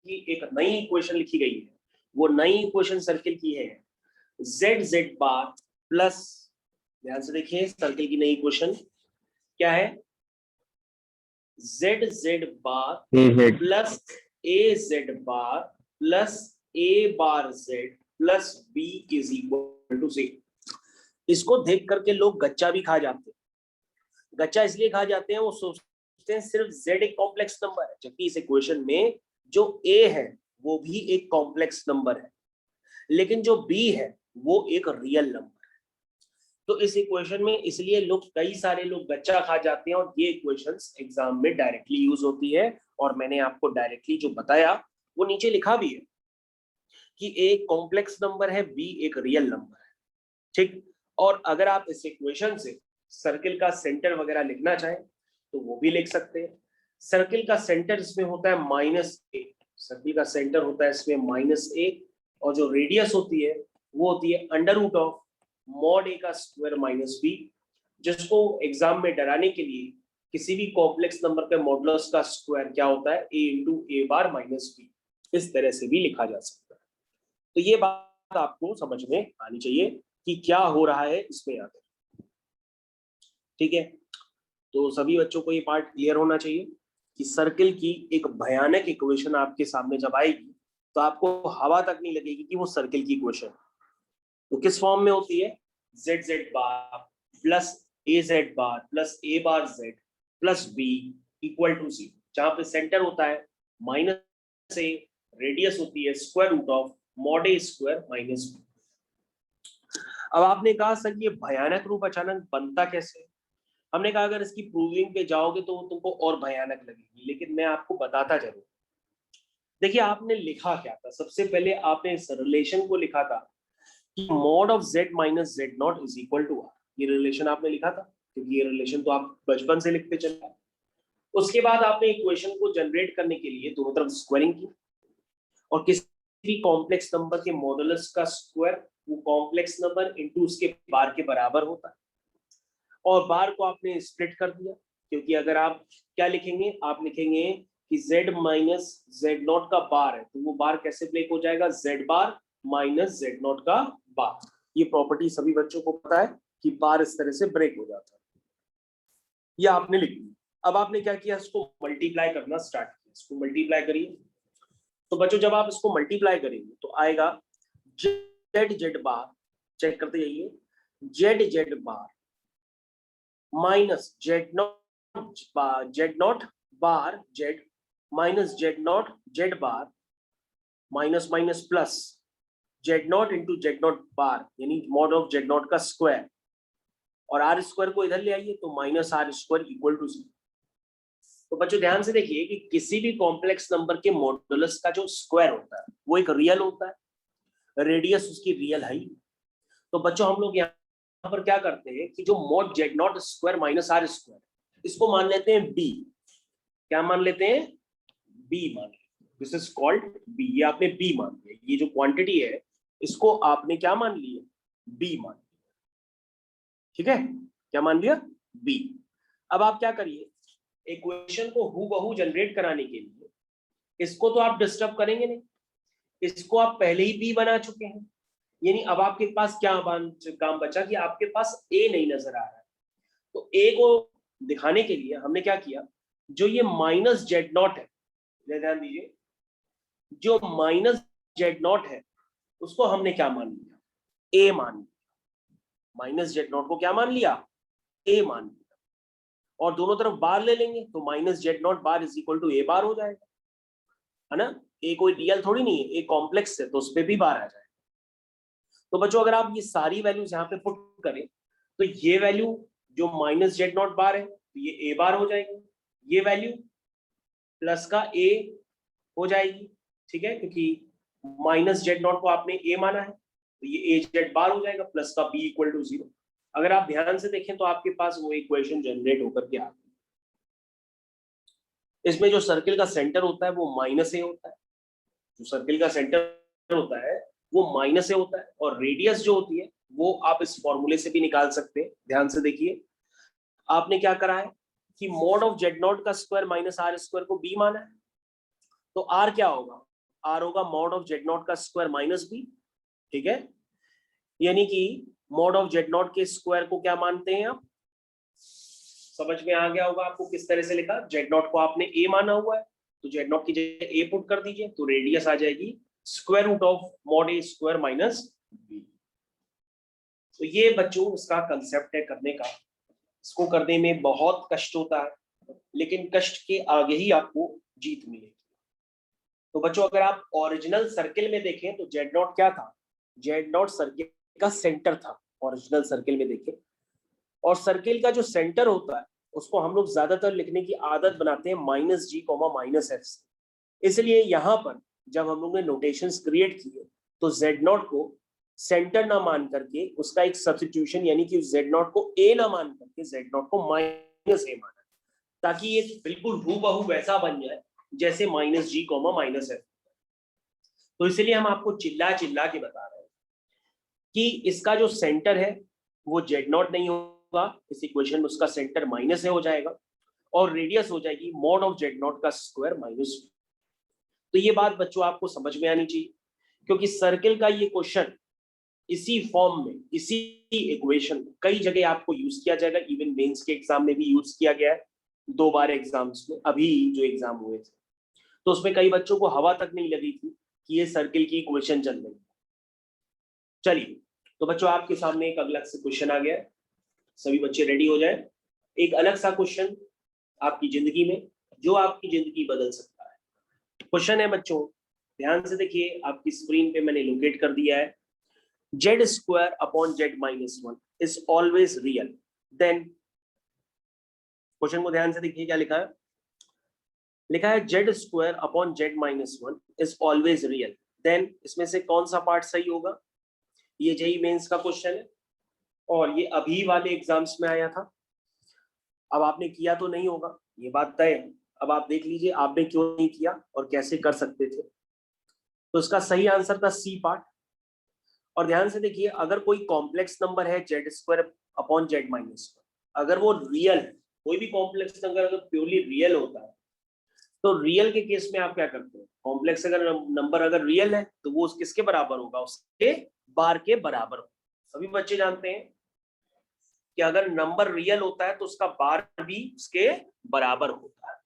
की एक नई इक्वेशन लिखी गई है। वो नई इक्वेशन सर्किल की है z बार प्लस, ध्यान से देखिए सर्किल की नई इक्वेशन क्या है? z bar plus az bar plus a bar z plus b is equal to z। इसको देख करके लोग गच्चा भी खा जाते हैं। गच्चा इसलिए खा जाते हैं, वो सोचते हैं सिर्फ z एक कॉम्प्लेक्स नंबर है, जबकि इस इक्वेशन में जो a है वो भी एक कॉम्प्लेक्स नंबर है, लेकिन जो b है वो एक रियल नंबर है। तो इस इक्वेशन में इसलिए लोग, कई सारे लोग गच्चा खा जाते हैं और ये इक्वेशंस एग्जाम में डायरेक्टली यूज होती है और मैंने आपको डायरेक्टली जो बताया वो नीचे लिखा भी है कि एक कॉम्प्लेक्स नंबर है, बी एक रियल नंबर है, ठीक। और अगर आप इस इक्वेशन से सर्किल का सेंटर वगैरह लिखना चाहें तो वो भी लिख सकते हैं। सर्किल का सेंटर इसमें होता है -a, सर्किल का सेंटर होता है इसमें -a, और जो रेडियस होती है वो होती है √ऑफ mod a का स्क्वायर -b, जिसको एग्जाम में डराने के लिए किसी भी कॉम्प्लेक्स नंबर के मॉडुलस का स्क्वायर क्या होता है, a × a बार -b, इस तरह से भी लिखा जा सकता है। तो ये बात आपको समझ में आनी चाहिए कि क्या हो रहा है इसमें आकर, ठीक है। तो सभी बच्चों को ये पार्ट क्लियर होना चाहिए कि सर्किल की एक भयानक इक्वेशन आपके सामने जब आएगी तो आपको हवा तक नहीं लगेगी कि वो सर्किल की इक्वेशन तो किस फॉर्म में होती है, z bar plus az bar plus a bar z plus b equal to 0, जहां पे सेंटर होता है -a, रेडियस होती है √of mod a square -b। अब आपने कहा सर ये भयानक रूप अचानक बनता कैसे? हमने कहा अगर इसकी प्रूविंग पे जाओगे तो तुमको और भयानक लगेगी, लेकिन मैं आपको बताता जरूर। देखिए आपने लिखा क्या था, सबसे पहले आपने इस रिलेशन को लिखा था कि mod of z minus z naught is equal to r, ये रिलेशन आपने लिखा था क्योंकि ये रिलेशन तो आप बचपन से लिखते चले आए। उसके बाद आपने इक्वेशन को जनरेट करने के लिए दोनों तरफ स्क्वायरिंग की, और किसी भी कॉम्प्लेक्स नंबर के मॉडुलस का स्क्वायर वो कॉम्प्लेक्स नंबर इनटू उसके बार के बराबर होता है, और बार को आपने स्प्लिट कर दिया, क्योंकि अगर आप क्या लिखेंगे, आप लिखेंगे कि z माइनस z नॉट का बार है, तो वो बार कैसे ब्रेक हो जाएगा, z bar minus z not का बार। ये प्रॉपर्टी सभी बच्चों को पता है कि बार इस तरह से ब्रेक हो जाता है, ये आपने लिख दिया। अब आपने क्या किया, इसको मल्टीप्लाई करना स्टार्ट किया, इसको मल्टीप्लाई करिए। तो बच्चों जब आप इसको मल्टीप्लाई करेंगे तो आएगा z बार, चेक करते जाइए, z bar minus z not bar z minus z not z bar minus minus plus z not into z not bar, यानी मॉड ऑफ z नॉट का स्क्वायर, और आर स्क्वायर को इधर ले आइए तो minus r square equal to 0। तो बच्चों ध्यान से देखिए कि किसी भी कॉम्प्लेक्स नंबर के मॉडुलस का जो स्क्वायर होता है वो एक रियल होता है, रेडियस उसकी रियल है। तो बच्चों हम लोग यहाँ पर क्या करते हैं कि जो mod z naught square minus r square, इसको मान लेते हैं b, क्या मान लेते हैं, b मान लेते हैं, दिस इज कॉल्ड b, ये आपने b मान लिया, ये जो क्वांटिटी है इसको आपने क्या मान लिया, b मान लिया, ठीक है, क्या मान लिया, b। अब आप क्या करिए, इक्वेशन को हूबहू जनरेट कराने के लिए इसको तो आप डिस्टर्ब करेंगे नहीं, इसको आप पहले ही b बना चुके हैं, यानी अब आपके पास क्या काम बचा कि आपके पास a नहीं नजर आ रहा है। तो a को दिखाने के लिए हमने क्या किया, जो ये माइनस z नॉट है, ध्यान दीजिए, जो माइनस z नॉट है उसको हमने क्या मान लिया, a मान लिया, माइनस z नॉट को क्या मान लिया, a मान लिया, और दोनों तरफ बार ले लेंगे तो minus z not bar is equal to a bar हो जाएगा, है ना। a कोई रियल थोड़ी नहीं है, a कॉम्प्लेक्स है तो उस पर भी बार आ जाएगा। तो बच्चों अगर आप ये सारी वैल्यूज यहाँ पे पुट करें तो ये वैल्यू जो माइनस z नॉट बार है तो ये a बार हो जाएगी, ये वैल्यू प्लस का a हो जाएगी, ठीक है, क्योंकि माइनस z नॉट को आपने a माना है तो ये a z बार हो जाएगा, प्लस का b इक्वल टू 0। अगर आप ध्यान से देखें तो आपके पास वो इक्वेशन जनरेट होकर के आ गई। इसमें जो सर्किल का सेंटर होता है वो -a होता है, जो सर्किल का सेंटर होता है वो -a होता है, और रेडियस जो होती है वो आप इस फॉर्मूले से भी निकाल सकते हैं। ध्यान से देखिए, आपने क्या करा है कि mod ऑफ z नॉट का स्क्वायर माइनस आर स्क्वायर को b माना है, तो r क्या होगा, r होगा mod ऑफ z नॉट का स्क्वायर माइनस b, ठीक है, यानी कि mod ऑफ z नॉट के स्क्वायर को क्या मानते हैं आप, समझ में आ गया होगा आपको किस तरह से लिखा, z नॉट को आपने a माना हुआ है तो z नॉट की जगह a पुट कर दीजिए, तो रेडियस आ जाएगी square root of mod a square minus b। तो ये बच्चों इसका कंसेप्ट है करने का, इसको करने में बहुत कष्ट होता है लेकिन कष्ट के आगे ही आपको जीत मिलेगी। तो बच्चों अगर आप ओरिजिनल सर्किल में देखें तो z नॉट क्या था, z नॉट सर्किल का सेंटर था ओरिजिनल सर्किल में देखें, और सर्किल का जो सेंटर होता है उसको हम लोग ज्यादातर लिखने की आदत बनाते हैं माइनस जी कॉमा माइनस एफ से। इसलिए यहाँ पर जब हम लोग ने नोटेशंस क्रिएट किए तो जेड नॉट को सेंटर ना मान करके उसका एक सब्स्टिट्यूशन, यानी कि जेड नॉट को ए ना मान करके जेड नॉट को माइनस ए माना, ताकि ये बिल्कुल हूबहू वैसा बन जाए जैसे माइनस जी कॉमा माइनस एफ। तो इसलिए हम आपको चिल्ला चिल्ला के बता रहे हैं कि इसका जो सेंटर है वो जेड नॉट नहीं होगा, इस इक्वेशन में उसका सेंटर माइनस ए हो जाएगा और रेडियस हो जाएगी मॉड ऑफ जेड नॉट का स्क्वायर माइनस। तो ये बात बच्चों आपको समझ में आनी चाहिए, क्योंकि सर्किल का ये क्वेश्चन इसी फॉर्म में, इसी इक्वेशन कई जगह आपको यूज किया जाएगा। इवन मेंस के एग्जाम में भी यूज किया गया है 2 बार एग्जाम्स में, अभी जो एग्जाम हुए थे तो उसमें कई बच्चों को हवा तक नहीं लगी थी कि ये सर्किल की इक्वेशन चल रही है। चलिए, तो बच्चों आपके सामने एक अलग से क्वेश्चन आ गया है, सभी बच्चे रेडी हो जाए। एक अलग सा क्वेश्चन आपकी जिंदगी में, जो आपकी जिंदगी बदल सकता है। क्वेश्चन है बच्चों, ध्यान से देखिए, आपकी स्क्रीन पे मैंने लोकेट कर दिया है। Z square upon z minus one is always real, then question को ध्यान से देखिए क्या लिखा है। लिखा है z square upon z minus one is always real, then इसमें से कौन सा पार्ट सही होगा। ये जेई मेंस का क्वेश्चन है और ये अभी वाले एग्जाम्स में आया था। अब आपने किया तो नहीं होगा, ये बात तय है। अब आप देख लीजिए आपने क्यों नहीं किया और कैसे कर सकते थे। तो इसका सही आंसर था सी पार्ट। और ध्यान से देखिए, अगर कोई कॉम्प्लेक्स नंबर है z square upon z minus one, अगर वो रियल, कोई भी कॉम्प्लेक्स नंबर अगर प्योरली रियल होता है तो रियल के केस में आप क्या करते हैं, कॉम्प्लेक्स अगर नंबर अगर रियल है तो वो किसके बराबर होगा, उसके बार के बराबर होगा। सभी बच्चे जानते हैं कि अगर नंबर रियल होता है तो उसका बार भी उसके बराबर होता है।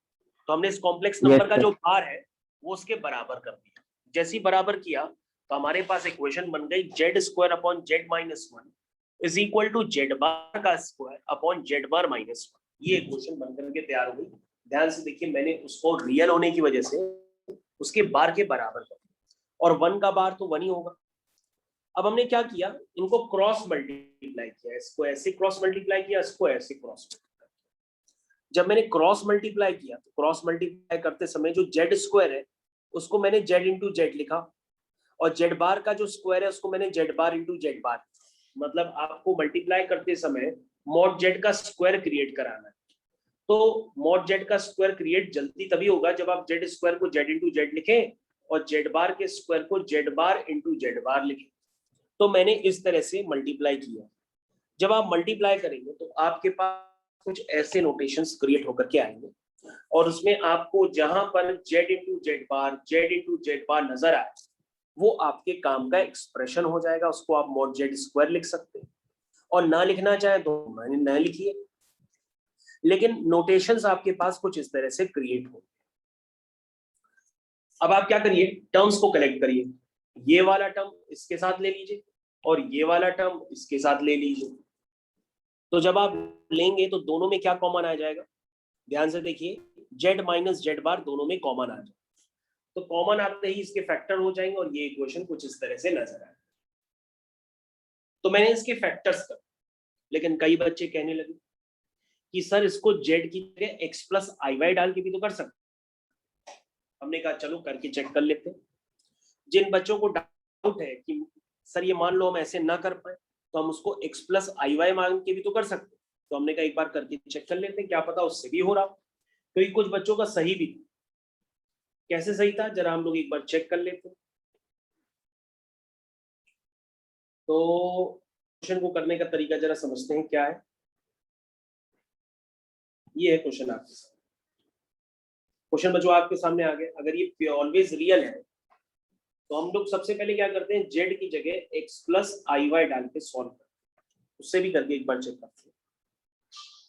तो हमने इस कॉम्प्लेक्स नंबर का जो बार है वो उसके बराबर कर दिया। जैसे ही बराबर किया तो हमारे पास इक्वेशन बन गई z square upon z minus one is equal to z bar का square upon z bar minus one. ये इक्वेशन बनकर के तैयार हो गई। ध्यान से देखिए, मैंने उसको रियल होने की वजह से उसके बार के बराबर कर दिया और वन का बार तो वन ही होगा। अब हमने क्या किया, इनको क्रॉस मल्टीप्लाई किया, इसको ऐसे क्रॉस मल्टीप्लाई किया, इसको ऐसे क्रॉस मल्टीप्लाई किया। जब मैंने क्रॉस मल्टीप्लाई किया तो क्रॉस मल्टीप्लाई करते समय जो जेड स्क्वायर है उसको मैंने जेड इंटू जेड लिखा और जेड बार का जो स्क्वायर है उसको मैंने जेड बार इंटू जेड बार। मतलब आपको मल्टीप्लाई करते समय मॉड जेड का स्क्वायर क्रिएट कराना है। तो मॉड जेड का स्क्वायर क्रिएट जल्दी तभी होगा जब आप जेड स्क्वायर को जेड इंटू जेड लिखें और जेड बार के स्क्वायर को जेड बार इंटू जेड बार लिखें। तो मैंने इस तरह से मल्टीप्लाई किया। जब आप मल्टीप्लाई करेंगे तो आपके पास कुछ ऐसे नोटेशंस क्रिएट होकर के आएंगे और उसमें आपको जहां पर जेड इंटू जेड बार नजर आए वो आपके काम का एक्सप्रेशन हो जाएगा। उसको आप मॉड जेड स्क्वायर लिख सकते हैं और ना लिखना चाहे तो मैंने ना लिखिए, लेकिन नोटेशंस आपके पास कुछ इस तरह से क्रिएट हो। अब आप क्या करिए, टर्म्स को कलेक्ट करिए। ये वाला टर्म इसके साथ ले लीजिए और ये वाला टर्म इसके साथ ले लीजिए। तो जब आप लेंगे तो दोनों में क्या कॉमन आ जाएगा, ध्यान से देखिए, जेड माइनस जेड बार दोनों में कॉमन आ जाएगा। तो कॉमन आते ही इसके फैक्टर हो जाएंगे और ये इक्वेशन कुछ इस तरह से नजर आए। तो मैंने इसके फैक्टर्स कर, लेकिन कई बच्चे कहने लगे कि सर इसको जेड की जगह एक्स प्लस आई वाई डाल के भी तो कर सकते। हमने कहा चलो करके चेक कर लेते हैं। जिन बच्चों को डाउट है कि सर ये मान लो हम ऐसे ना कर पाए तो हम उसको एक्स प्लस आई वाई मान के भी तो कर सकते, तो हमने कहा एक बार करके चेक कर लेते हैं, क्या पता उससे भी हो रहा। क्योंकि कुछ बच्चों का सही भी था। कैसे सही था जरा हम लोग एक बार चेक कर लेते हैं। तो क्वेश्चन को करने का तरीका जरा समझते हैं क्या है। ये है क्वेश्चन आपके सामने। क्वेश्चन बच्चों आपके सामने आ गया। अगर ये ऑलवेज रियल है तो हम लोग सबसे पहले क्या करते हैं, जेड की जगह एक्स प्लस आई वाई डाल के सॉल्व करते हैं। उससे भी करके एक बार चेक करते हैं।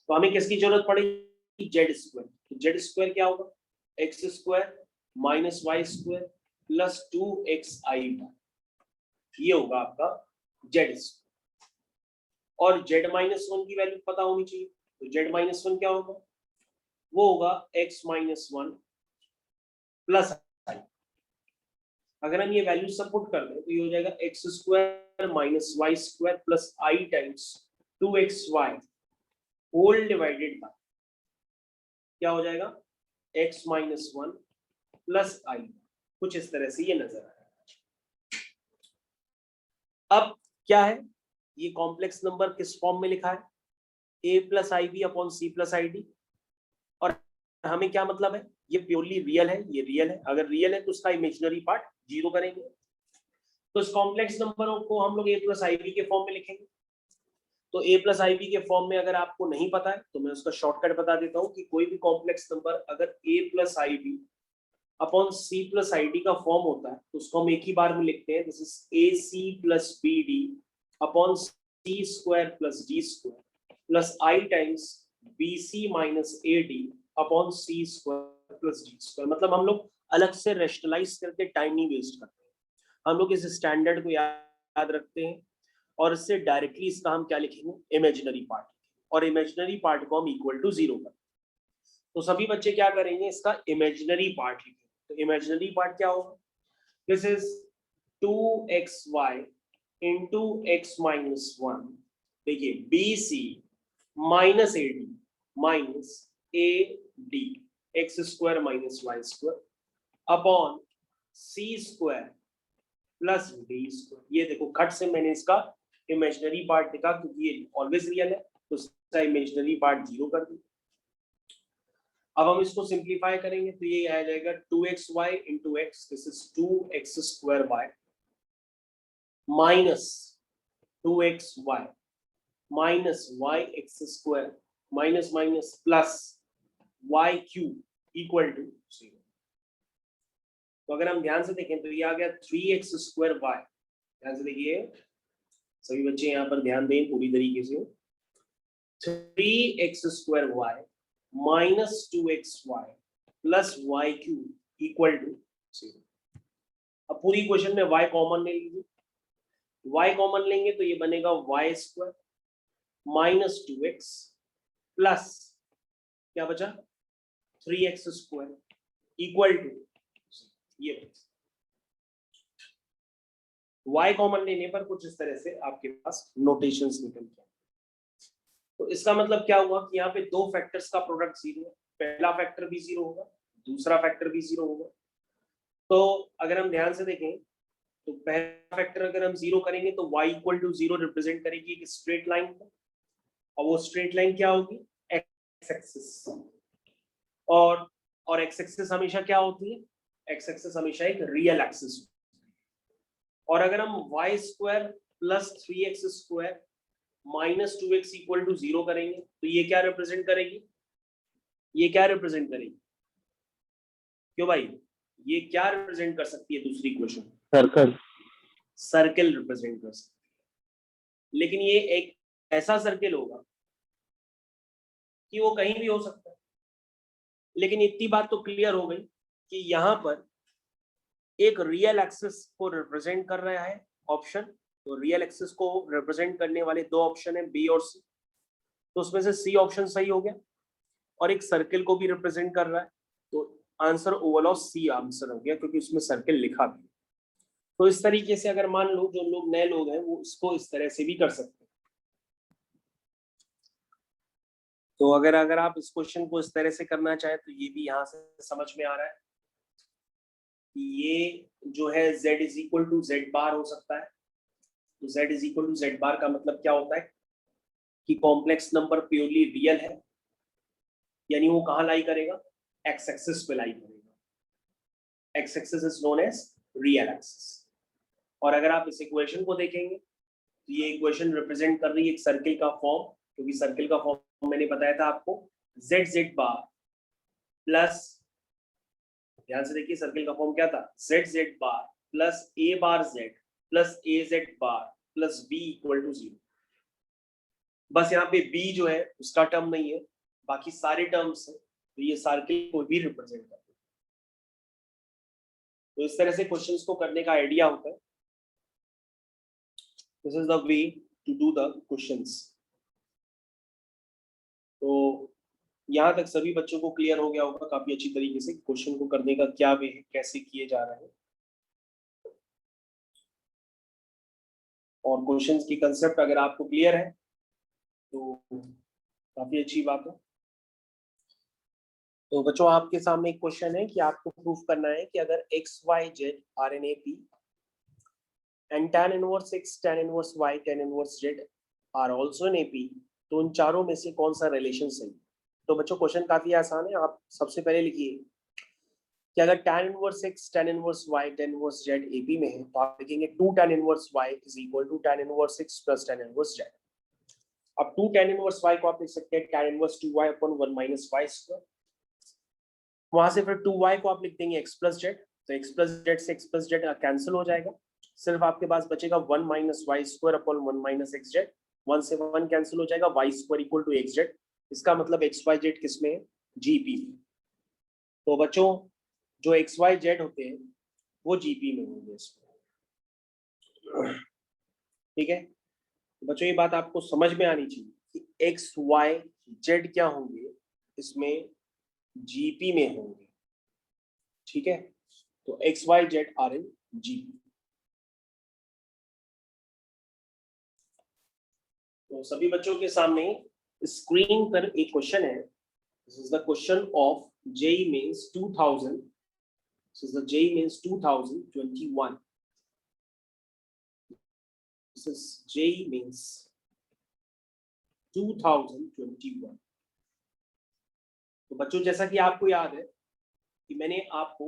तो हमें किसकी जरूरत पड़ेगी, जेड स्क्वायर। तो जेड स्क्वायर क्या होगा, x square minus y square plus 2xi, ये होगा आपका जेड स्क्वायर। और जेड माइनस वन की वैल्यू पता होनी चाहिए। तो जेड माइनस वन क्या होगा, वो होगा एक्स माइनस वन प्लस आई। अगर हम ये वैल्यू सब पुट कर दें तो ये हो जाएगा x square minus y square plus i times 2xy whole divided by क्या हो जाएगा, x माइनस 1 प्लस आई, कुछ इस तरह से ये नजर आएगा। अब क्या है, ये कॉम्प्लेक्स नंबर किस फॉर्म में लिखा है, a plus i b upon c plus i d, और हमें क्या मतलब है, ये प्योरली रियल है, ये रियल है, अगर रियल है तो उसका इमेजिनरी पार्ट जीरो करेंगे, तो इस कॉम्प्लेक्स नंबर को हम लोग a प्लस आई बी के फॉर्म में लिखेंगे। तो a प्लस आई बी के फॉर्म में अगर आपको नहीं पता है तो मैं उसका शॉर्टकट बता देता हूँ कि कोई भी कॉम्प्लेक्स नंबर अगर a plus i b upon c plus i d का फॉर्म होता है तो उसको हम एक ही बार में लिखते हैं, this is a c plus b d upon c square plus d square plus i times b c minus a d upon c square plus d square. मतलब हम लोग अलग से रेशनलाइज करके टाइम नहीं वेस्ट करते हैं, हम लोग इस स्टैंडर्ड को याद रखते हैं और इससे डायरेक्टली इसका हम क्या लिखेंगे, इमेजिनरी पार्ट, और इमेजिनरी पार्ट को हम इक्वल टू जीरो कर, तो सभी बच्चे क्या करेंगे, इसका इमेजिनरी पार्ट लिखेंगे। तो इमेजिनरी पार्ट क्या होगा, this is 2xy into x minus 1, देखिए b c minus a d minus a d x square minus y square upon c square plus d square. ये देखो खट से मैंने इसका इमेजिनरी पार्ट लिखा क्योंकि ये ऑलवेज रियल है, तो इसका इमेजिनरी पार्ट जीरो कर दिया। अब हम इसको सिंप्लीफाई करेंगे तो ये आ जाएगा 2xy into x, this is 2x square y minus 2xy minus y x square minus minus plus y cube equal to 0। तो अगर हम ध्यान से देखें तो ये आ गया 3x स्क्वायर वाई, ध्यान से देखिए सभी बच्चे यहाँ पर ध्यान दें पूरी तरीके से, 3x square y minus 2xy plus y cube equal to 0। अब पूरी क्वेश्चन में y कॉमन ले लीजिए, y कॉमन लेंगे तो ये बनेगा Y square minus 2x plus क्या बचा 3x स्क्वायर इक्वल टू ये, y कॉमन लेने पर कुछ इस तरह से आपके पास नोटेशंस निकल गए। तो इसका मतलब क्या हुआ कि यहाँ पे दो फैक्टर्स का प्रोडक्ट जीरो है, पहला फैक्टर भी जीरो होगा, दूसरा फैक्टर भी जीरो होगा। तो अगर हम ध्यान से देखें तो पहला फैक्टर अगर हम जीरो करेंगे तो y equal to zero represent करेगी एक स्ट्रेट लाइन को, और वो स्ट्रेट लाइन क्या होगी, एक्स एक्सिस, और एक्स एक्सिस हमेशा क्या होती है, एक्स एक्सिस हमेशा एक रियल एक्सिस। और अगर हम y square plus 3x square minus 2x equal to zero करेंगे तो ये क्या रिप्रेजेंट करेगी, ये क्या रिप्रेजेंट करेगी, क्यों भाई, ये क्या रिप्रेजेंट कर सकती है दूसरी इक्वेशन, सर्कल, सर्कल रिप्रेजेंट कर सकती है। लेकिन ये एक ऐसा सर्कल होगा कि वो कहीं भी हो सकता है, लेकिन इतनी बात तो क्लियर हो गई कि यहाँ पर एक रियल एक्सिस को रिप्रेजेंट कर रहा है ऑप्शन, तो रियल एक्सिस को रिप्रेजेंट करने वाले दो ऑप्शन है बी और सी, तो उसमें से सी ऑप्शन सही हो गया, और एक सर्कल को भी रिप्रेजेंट कर रहा है, तो आंसर ओवरऑल सी आंसर हो गया क्योंकि उसमें सर्कल लिखा भी है। तो इस तरीके से अगर मान लो जो लोग नए लोग हैं वो इसको इस तरह से भी कर सकते हैं। तो अगर आप इस क्वेश्चन को इस तरह से करना चाहें तो ये भी यहाँ से समझ में आ रहा है कि ये जो है z is equal to z bar हो सकता है। तो z is equal to z bar का मतलब क्या होता है कि कॉम्प्लेक्स नंबर प्योरली रियल है, यानी वो कहाँ लाई करेगा, एक्स एक्सिस पे लाई करेगा, x axis is known as real axis. और अगर आप इस इक्वेशन को देखेंगे तो ये इक्वेशन रिप्रेजेंट कर रही है एक सर्किल का फॉर्म, क्योंकि सर्किल का फॉर्म मैंने बताया था आपको जेड जेड बार प्लस, ध्यान से देखिए सर्किल का फॉर्म क्या था, z z bar plus a bar z plus a z bar plus b equal to 0। बस यहाँ पे बी जो है उसका टर्म नहीं है, बाकी सारे टर्म्स है, तो ये सर्किल को भी रिप्रेजेंट करते हैं। तो इस तरह से क्वेश्चंस को करने का आइडिया होता है। This is the way to do the questions. तो यहाँ तक सभी बच्चों को क्लियर हो गया होगा काफी अच्छी तरीके से क्वेश्चन को करने का क्या वे है, कैसे किए जा रहे हैं, और क्वेश्चंस की कंसेप्ट अगर आपको क्लियर है तो काफी अच्छी बात है। तो बच्चों आपके सामने एक क्वेश्चन है कि आपको प्रूफ करना है कि अगर x y z are A P पी एंड tan inverse x tan inverse y tan inverse z are also A P पी, तो उन चारों में से कौन सा रिलेशन सही। तो बच्चों क्वेश्चन काफी आसान है। आप सबसे पहले लिखिए कि अगर tan inverse x tan inverse y tan inverse z AP में है तो आप लिखेंगे 2 tan inverse y is equal to tan inverse x plus tan inverse z. अब 2 tan इनवर्स y को आप लिख सकते हैं tan inverse 2y upon 1 minus y square. वहां से फिर 2y को आप लिख देंगे x प्लस जेड, तो x प्लस जेड से x प्लस जेड कैंसिल हो जाएगा। सिर्फ आपके पास बचेगा 1 minus y square upon 1 minus x z. 1 से 1 कैंसिल हो जाएगा, y square equal to x z. इसका मतलब एक्स वाई जेड किस में है, जीपी में। तो बच्चों जो एक्स वाई जेड होते हैं वो जीपी में होंगे इसमें, ठीक है। तो बच्चों ये बात आपको समझ में आनी चाहिए कि एक्स वाई जेड क्या होंगे, इसमें जीपी में होंगे, ठीक है। तो x y z are in GP. तो सभी बच्चों के सामने स्क्रीन पर एक क्वेश्चन है। This is the question of JEE Mains 2000। This is the JEE Mains 2021। This is JEE Mains 2021। तो बच्चों जैसा कि आपको याद है कि मैंने आपको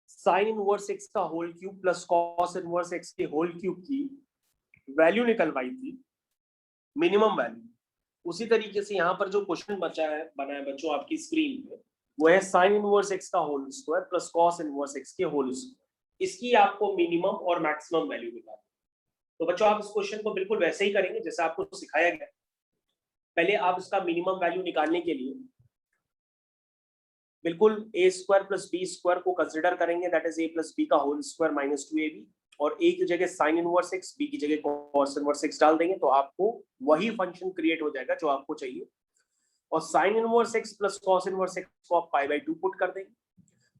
साइन इनवर्स एक्स का whole cube plus cos inverse x के होल क्यूब की वैल्यू निकलवाई थी, मिनिमम वैल्यू। उसी तरीके से यहाँ पर जो क्वेश्चन बना है बच्चों आपकी स्क्रीन पे, वो है साइन इनवर्स एक्स का whole square plus cos inverse x के होल स्क्वायर। इसकी आपको मिनिमम और मैक्सिमम वैल्यू निकालनी। तो बच्चों आप इस क्वेश्चन को बिल्कुल वैसे ही करेंगे जैसे आपको सिखाया गया। पहले आप इसका मिनिमम वैल्यू निकालने के लिए बिल्कुल a square plus b square को कंसिडर करेंगे, that is a plus b का होल स्क्वायर माइनस 2ab, और ए की जगह साइन इनवर्स एक्स, बी की जगह कॉस इनवर्स एक्स डाल देंगे तो आपको वही फंक्शन क्रिएट हो जाएगा जो आपको चाहिए। और sign inverse x plus cos inverse x को आप π/2 पुट कर देंगे,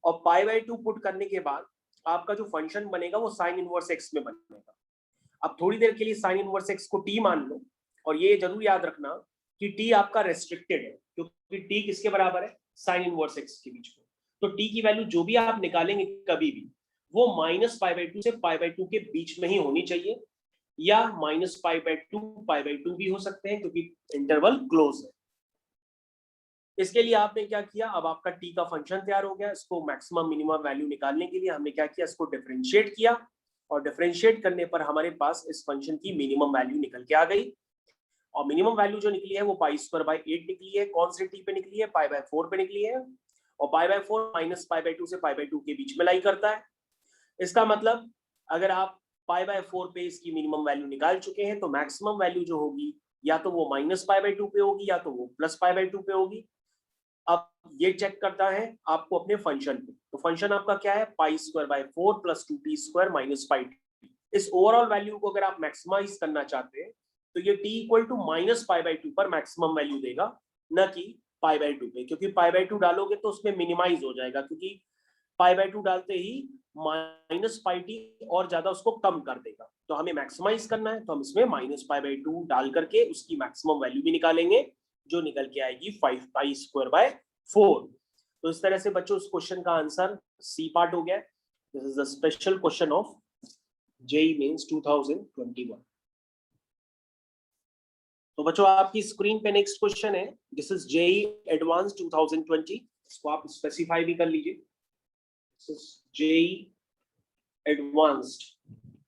और π/2 पुट करने के बाद आपका जो फंक्शन बनेगा वो साइन इनवर्स एक्स में बनेगा। अब थोड़ी देर के लिए साइन इनवर्स एक्स को टी मान लो, और ये जरूर याद रखना कि टी आपका रेस्ट्रिक्टेड है, क्योंकि टी किसके बराबर है, साइन इनवर्स एक्स के बीच में। तो टी की वैल्यू जो भी आप निकालेंगे कभी भी, वो माइनस π/2 से π/2 के बीच में ही होनी चाहिए, या माइनस π/2 π/2 भी हो सकते हैं क्योंकि इंटरवल क्लोज है। इसके लिए आपने क्या किया, अब आपका टी का फंक्शन तैयार हो गया। इसको मैक्सिमम मिनिमम वैल्यू निकालने के लिए हमने क्या किया, इसको डिफरेंशिएट किया, और डिफरेंशिएट करने पर हमारे पास इस फंक्शन की मिनिमम वैल्यू निकल के आ गई। और मिनिमम वैल्यू जो निकली है वो π²/8 निकली है। कौन से टी पे निकली है, π/4 पे निकली है, और π/4 माइनस π/2 से π/2 के बीच में लाई करता है। इसका मतलब अगर आप π/4 पे इसकी मिनिमम वैल्यू निकाल चुके हैं तो मैक्सिमम वैल्यू जो होगी या तो वो माइनस π/2 पे होगी या तो वो प्लस π/2 पे होगी। अब ये चेक करता है आपको अपने फंक्शन पे, तो फंक्शन आपका क्या है, π²/4 प्लस 2t² माइनस 5t। इस ओवरऑल वैल्यू को अगर आप मैक्सिमाइज करना चाहते हैं तो ये t इक्वल टू माइनस π/2 पर मैक्सिमम वैल्यू देगा, न कि π/2 पे, क्योंकि π/2 डालोगे तो उसमें मिनिमाइज हो जाएगा, क्योंकि π/2 डालते ही माइनस πt और ज्यादा उसको कम कर देगा। तो हमें मैक्सिमाइज करना है तो हम इसमें माइनस π/2 डाल करके उसकी मैक्सिमम वैल्यू भी निकालेंगे, जो निकल के आएगी 5π²/4। तो इस तरह से बच्चों इस क्वेश्चन का आंसर सी पार्ट हो गया। This is the special question of JEE Mains 2021। तो बच्चों आपकी स्क्रीन पे नेक्स्ट क्वेश्चन है, दिस इज जेईई एडवांस 2020। इसको आप स्पेसिफाई भी कर लीजिए, दिस इज जेईई एडवांस्ड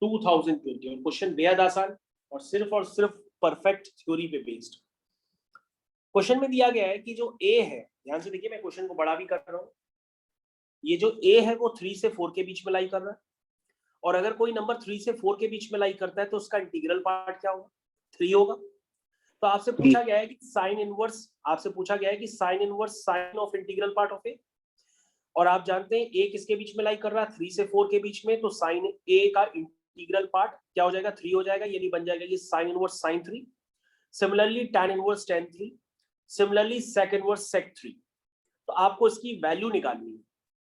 2020, और क्वेश्चन बेहद आसान और सिर्फ परफेक्ट थ्योरी पे बेस्ड। क्वेश्चन में दिया गया है कि जो ए है, ध्यान से देखिए मैं क्वेश्चन को बड़ा भी कर रहा हूं, ये जो ए है वो 3 से 4 के बीच में लाई कर रहा है, और अगर कोई नंबर 3 से 4 के बीच में लाई करता है तो उसका इंटीग्रल पार्ट क्या होगा, 3 होगा। तो आपसे पूछा गया है कि sine inverse sine of integral part of a, और आप जानते हैं ए किसके बीच में लाई कर रहा है, 3 से 4 के बीच में, तो साइन ए का इंटीग्रल पार्ट क्या हो जाएगा, 3 हो जाएगा, यानी बन जाएगा ये sign inverse sign 3। Similarly tan inverse tan 3, similarly sec inverse sec 3। तो आपको इसकी वैल्यू निकालनी है।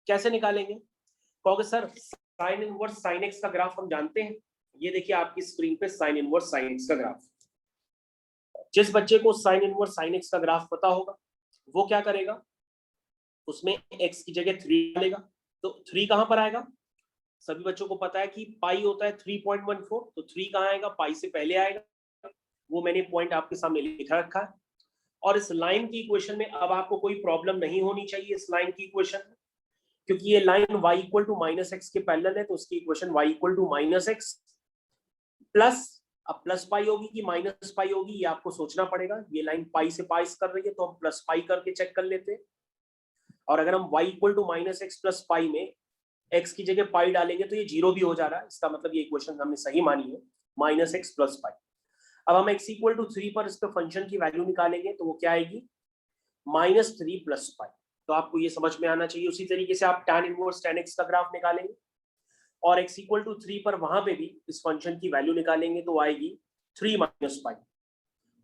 कैसे निकालेंगे, कहोगे sir sign inverse sine x का ग्राफ हम जानते हैं। ये देखिए आपकी स्क्रीन पे साइन इनवर्स साइन एक्स का ग्राफ। जिस बच्चे को साइन इनवर्स साइन एक्स का ग्राफ पता होगा वो क्या करेगा, उसमें x की जगह 3 डालेगा, तो 3 कहां पर आएगा? सभी बच्चों को पता है कि पाई होता है 3.14, तो 3 कहां आएगा? पाई से पहले आएगा, वो मैंने पॉइंट आपके सामने लिखा रखा है। और इस लाइन की इक्वेशन में अब आपको कोई प्रॉब्लम नहीं होनी चाहिए इस लाइन की इक्वेशन में, क्योंकि ये line y equal to minus x के पैरेलल है, तो उसकी equation y equal to minus x plus, अब प्लस पाई होगी कि माइनस पाई होगी ये आपको सोचना पड़ेगा। ये लाइन पाई से पास कर रही है तो हम प्लस पाई करके चेक कर लेते हैं। और अगर हम y equal to minus x plus pi में x की जगह पाई डालेंगे तो ये जीरो भी हो जा रहा है, इसका मतलब ये इक्वेशन हमने सही मानी है, माइनस एक्स प्लस पाई। अब हम x इक्वल टू 3 पर इसके फंक्शन की वैल्यू निकालेंगे तो वो क्या आएगी? -3 प्लस पाई। तो आपको ये समझ में आना चाहिए। उसी तरीके से आप tan इनवर्स tan x का ग्राफ निकालेंगे और x इक्वल टू 3 पर वहां पे भी इस फंक्शन की वैल्यू निकालेंगे तो आएगी 3 माइनस पाई।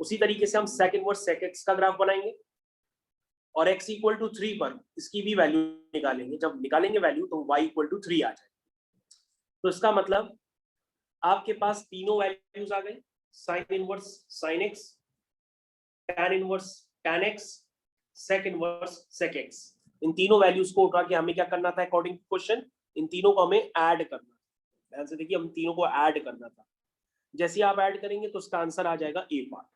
उसी तरीके से हम sec इनवर्स sec x का ग्राफ बनाएंगे और x इक्वल टू 3 पर इसकी भी वैल्यू निकालेंगे। जब निकालेंगे वैल्यू तो y इक्वल टू 3 आ जाएगा। तो इसका मतलब आपके पास तीनों वैल्यूज आ गई, sign inverse sign x, tan inverse tan x, sec inverse sec x। इन तीनों वैल्यूज को उठा के हमें क्या करना था अकॉर्डिंग टू क्वेश्चन? इन तीनों को हमें ऐड करना था। ध्यान से देखिए, हम तीनों को ऐड करना था। जैसे ही आप ऐड करेंगे तो उसका आंसर आ जाएगा ए पार्ट।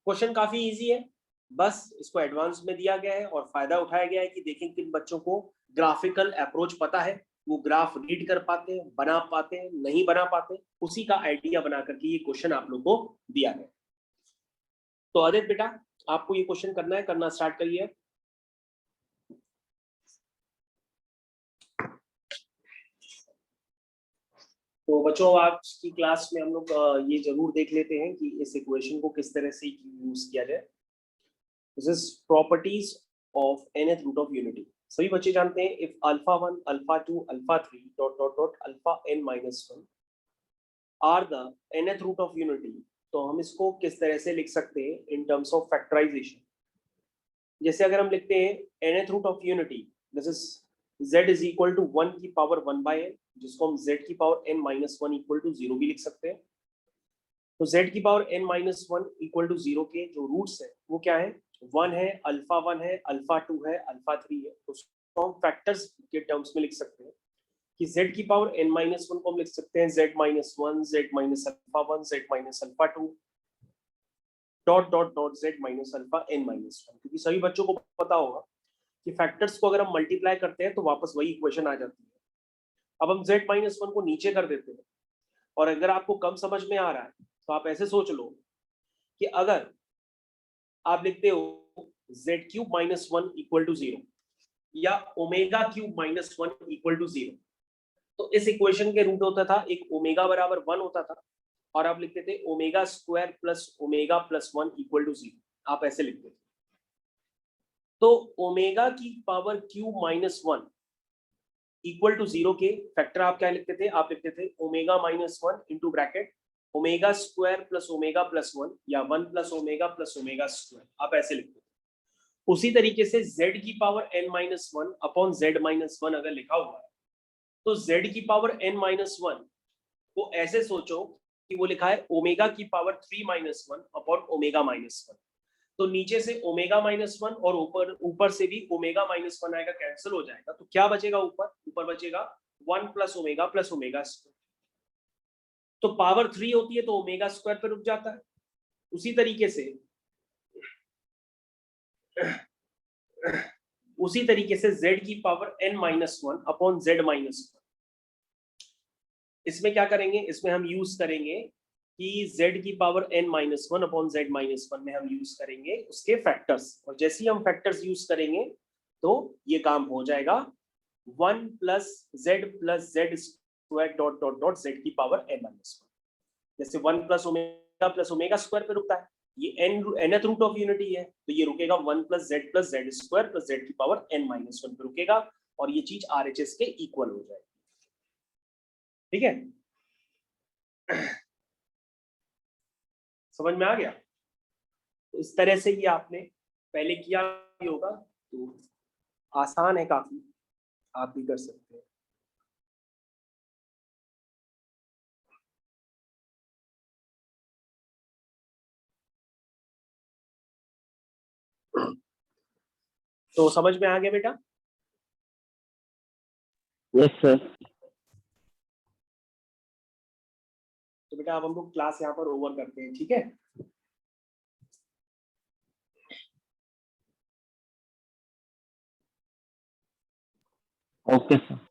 क्वेश्चन काफी इजी है, बस इसको एडवांस में दिया गया है और फायदा उठाया गया है कि देखें किन बच्चों को ग्राफिकल अप्रोच पता है, वो ग्राफ रीड कर पाते हैं, बना पाते हैं, नहीं बना पाते, उसी का आइडिया बना करके ये क्वेश्चन आप लोग को दिया गया। तो आदित्य बेटा, आपको ये क्वेश्चन करना है, करना स्टार्ट करिए। तो बच्चों, आज की क्लास में हम लोग ये जरूर देख लेते हैं कि इस इक्वेशन को किस तरह से यूज किया जाए। This is properties of nth root of unity. सभी बच्चे जानते हैं if alpha 1 alpha 2 alpha 3 dot dot dot alpha n minus 1 are the nth root of unity, तो हम इसको किस तरह से लिख सकते हैं इन टर्म्स ऑफ फैक्टराइजेशन। जैसे अगर हम लिखते हैं nth root of unity, this is z is equal to 1 की पावर 1 बाय n, जिसको हम z की power n minus 1 equal to 0 भी लिख सकते हैं। तो z की power n minus 1 equal to 0 के जो रूट्स है वो क्या है? 1 है, अल्फा 1 है, अल्फा 2 है, अल्फा 3 है। तो उसको हम फैक्टर्स के टर्म्स में लिख सकते हैं कि z की पावर n माइनस 1 को हम लिख सकते हैं z minus 1, z minus alpha 1, z minus alpha 2 dot dot dot z minus alpha n minus 1। क्योंकि सभी बच्चों को पता होगा कि फैक्टर्स को अगर हम मल्टीप्लाई करते हैं तो वापस वही इक्वेशन आ जाती है। अब हम z माइनस 1 को नीचे कर देते हैं, और अगर आपको कम समझ में आ रहा है तो आप ऐसे सोच लो कि अगर आप लिखते हो z cube minus 1 equal to 0 या omega cube minus 1 equal to 0, तो इस इक्वेशन के रूट होता था एक ओमेगा बराबर 1 होता था, और आप लिखते थे omega square plus omega plus 1 equal to 0। आप ऐसे लिखते थे। तो ओमेगा की power cube minus 1 equal to 0 के फैक्टर आप क्या लिखते थे? आप लिखते थे omega minus 1 into bracket omega square plus omega plus 1 या 1 प्लस ओमेगा स्क्वायर, आप ऐसे लिखते थे। उसी तरीके से z की power n minus 1 upon z minus 1 अगर लिखा हुआ है तो z की पावर n माइनस 1 को ऐसे सोचो कि वो लिखा है ओमेगा की power 3 minus 1 upon omega minus 1। तो नीचे से ओमेगा माइनस 1 और ऊपर ऊपर से भी ओमेगा माइनस 1 आएगा, कैंसिल हो जाएगा। तो क्या बचेगा? ऊपर ऊपर बचेगा 1 प्लस ओमेगा स्क्वायर। तो पावर 3 होती है तो ओमेगा स्क्वायर पे रुक जाता है। उसी तरीके से z की power n minus 1 upon z minus 1, इसमें क्या करेंगे? इसमें हम यूज करेंगे कि z की power n minus 1 upon z minus 1 में हम यूज करेंगे उसके फैक्टर्स, और जैसे ही हम फैक्टर्स यूज करेंगे तो ये काम हो जाएगा 1 plus z square dot dot dot z की पावर n माइनस 1। जैसे 1 प्लस ओमेगा स्क्वायर पे रुकता है, ये nth रूट ऑफ यूनिटी है तो ये रुकेगा 1 plus z square plus z की पावर n माइनस 1 पे रुकेगा, और ये चीज RHS के इक्वल हो जाएगी। ठीक है, समझ में आ गया? तो इस तरह से ये आपने पहले किया भी होगा, तो आसान है काफी, आप भी कर सकते हैं। तो समझ में आ गया बेटा? Yes sir. तो बेटा अब हम लोग क्लास यहाँ पर ओवर करते हैं, ठीक है? Okay sir.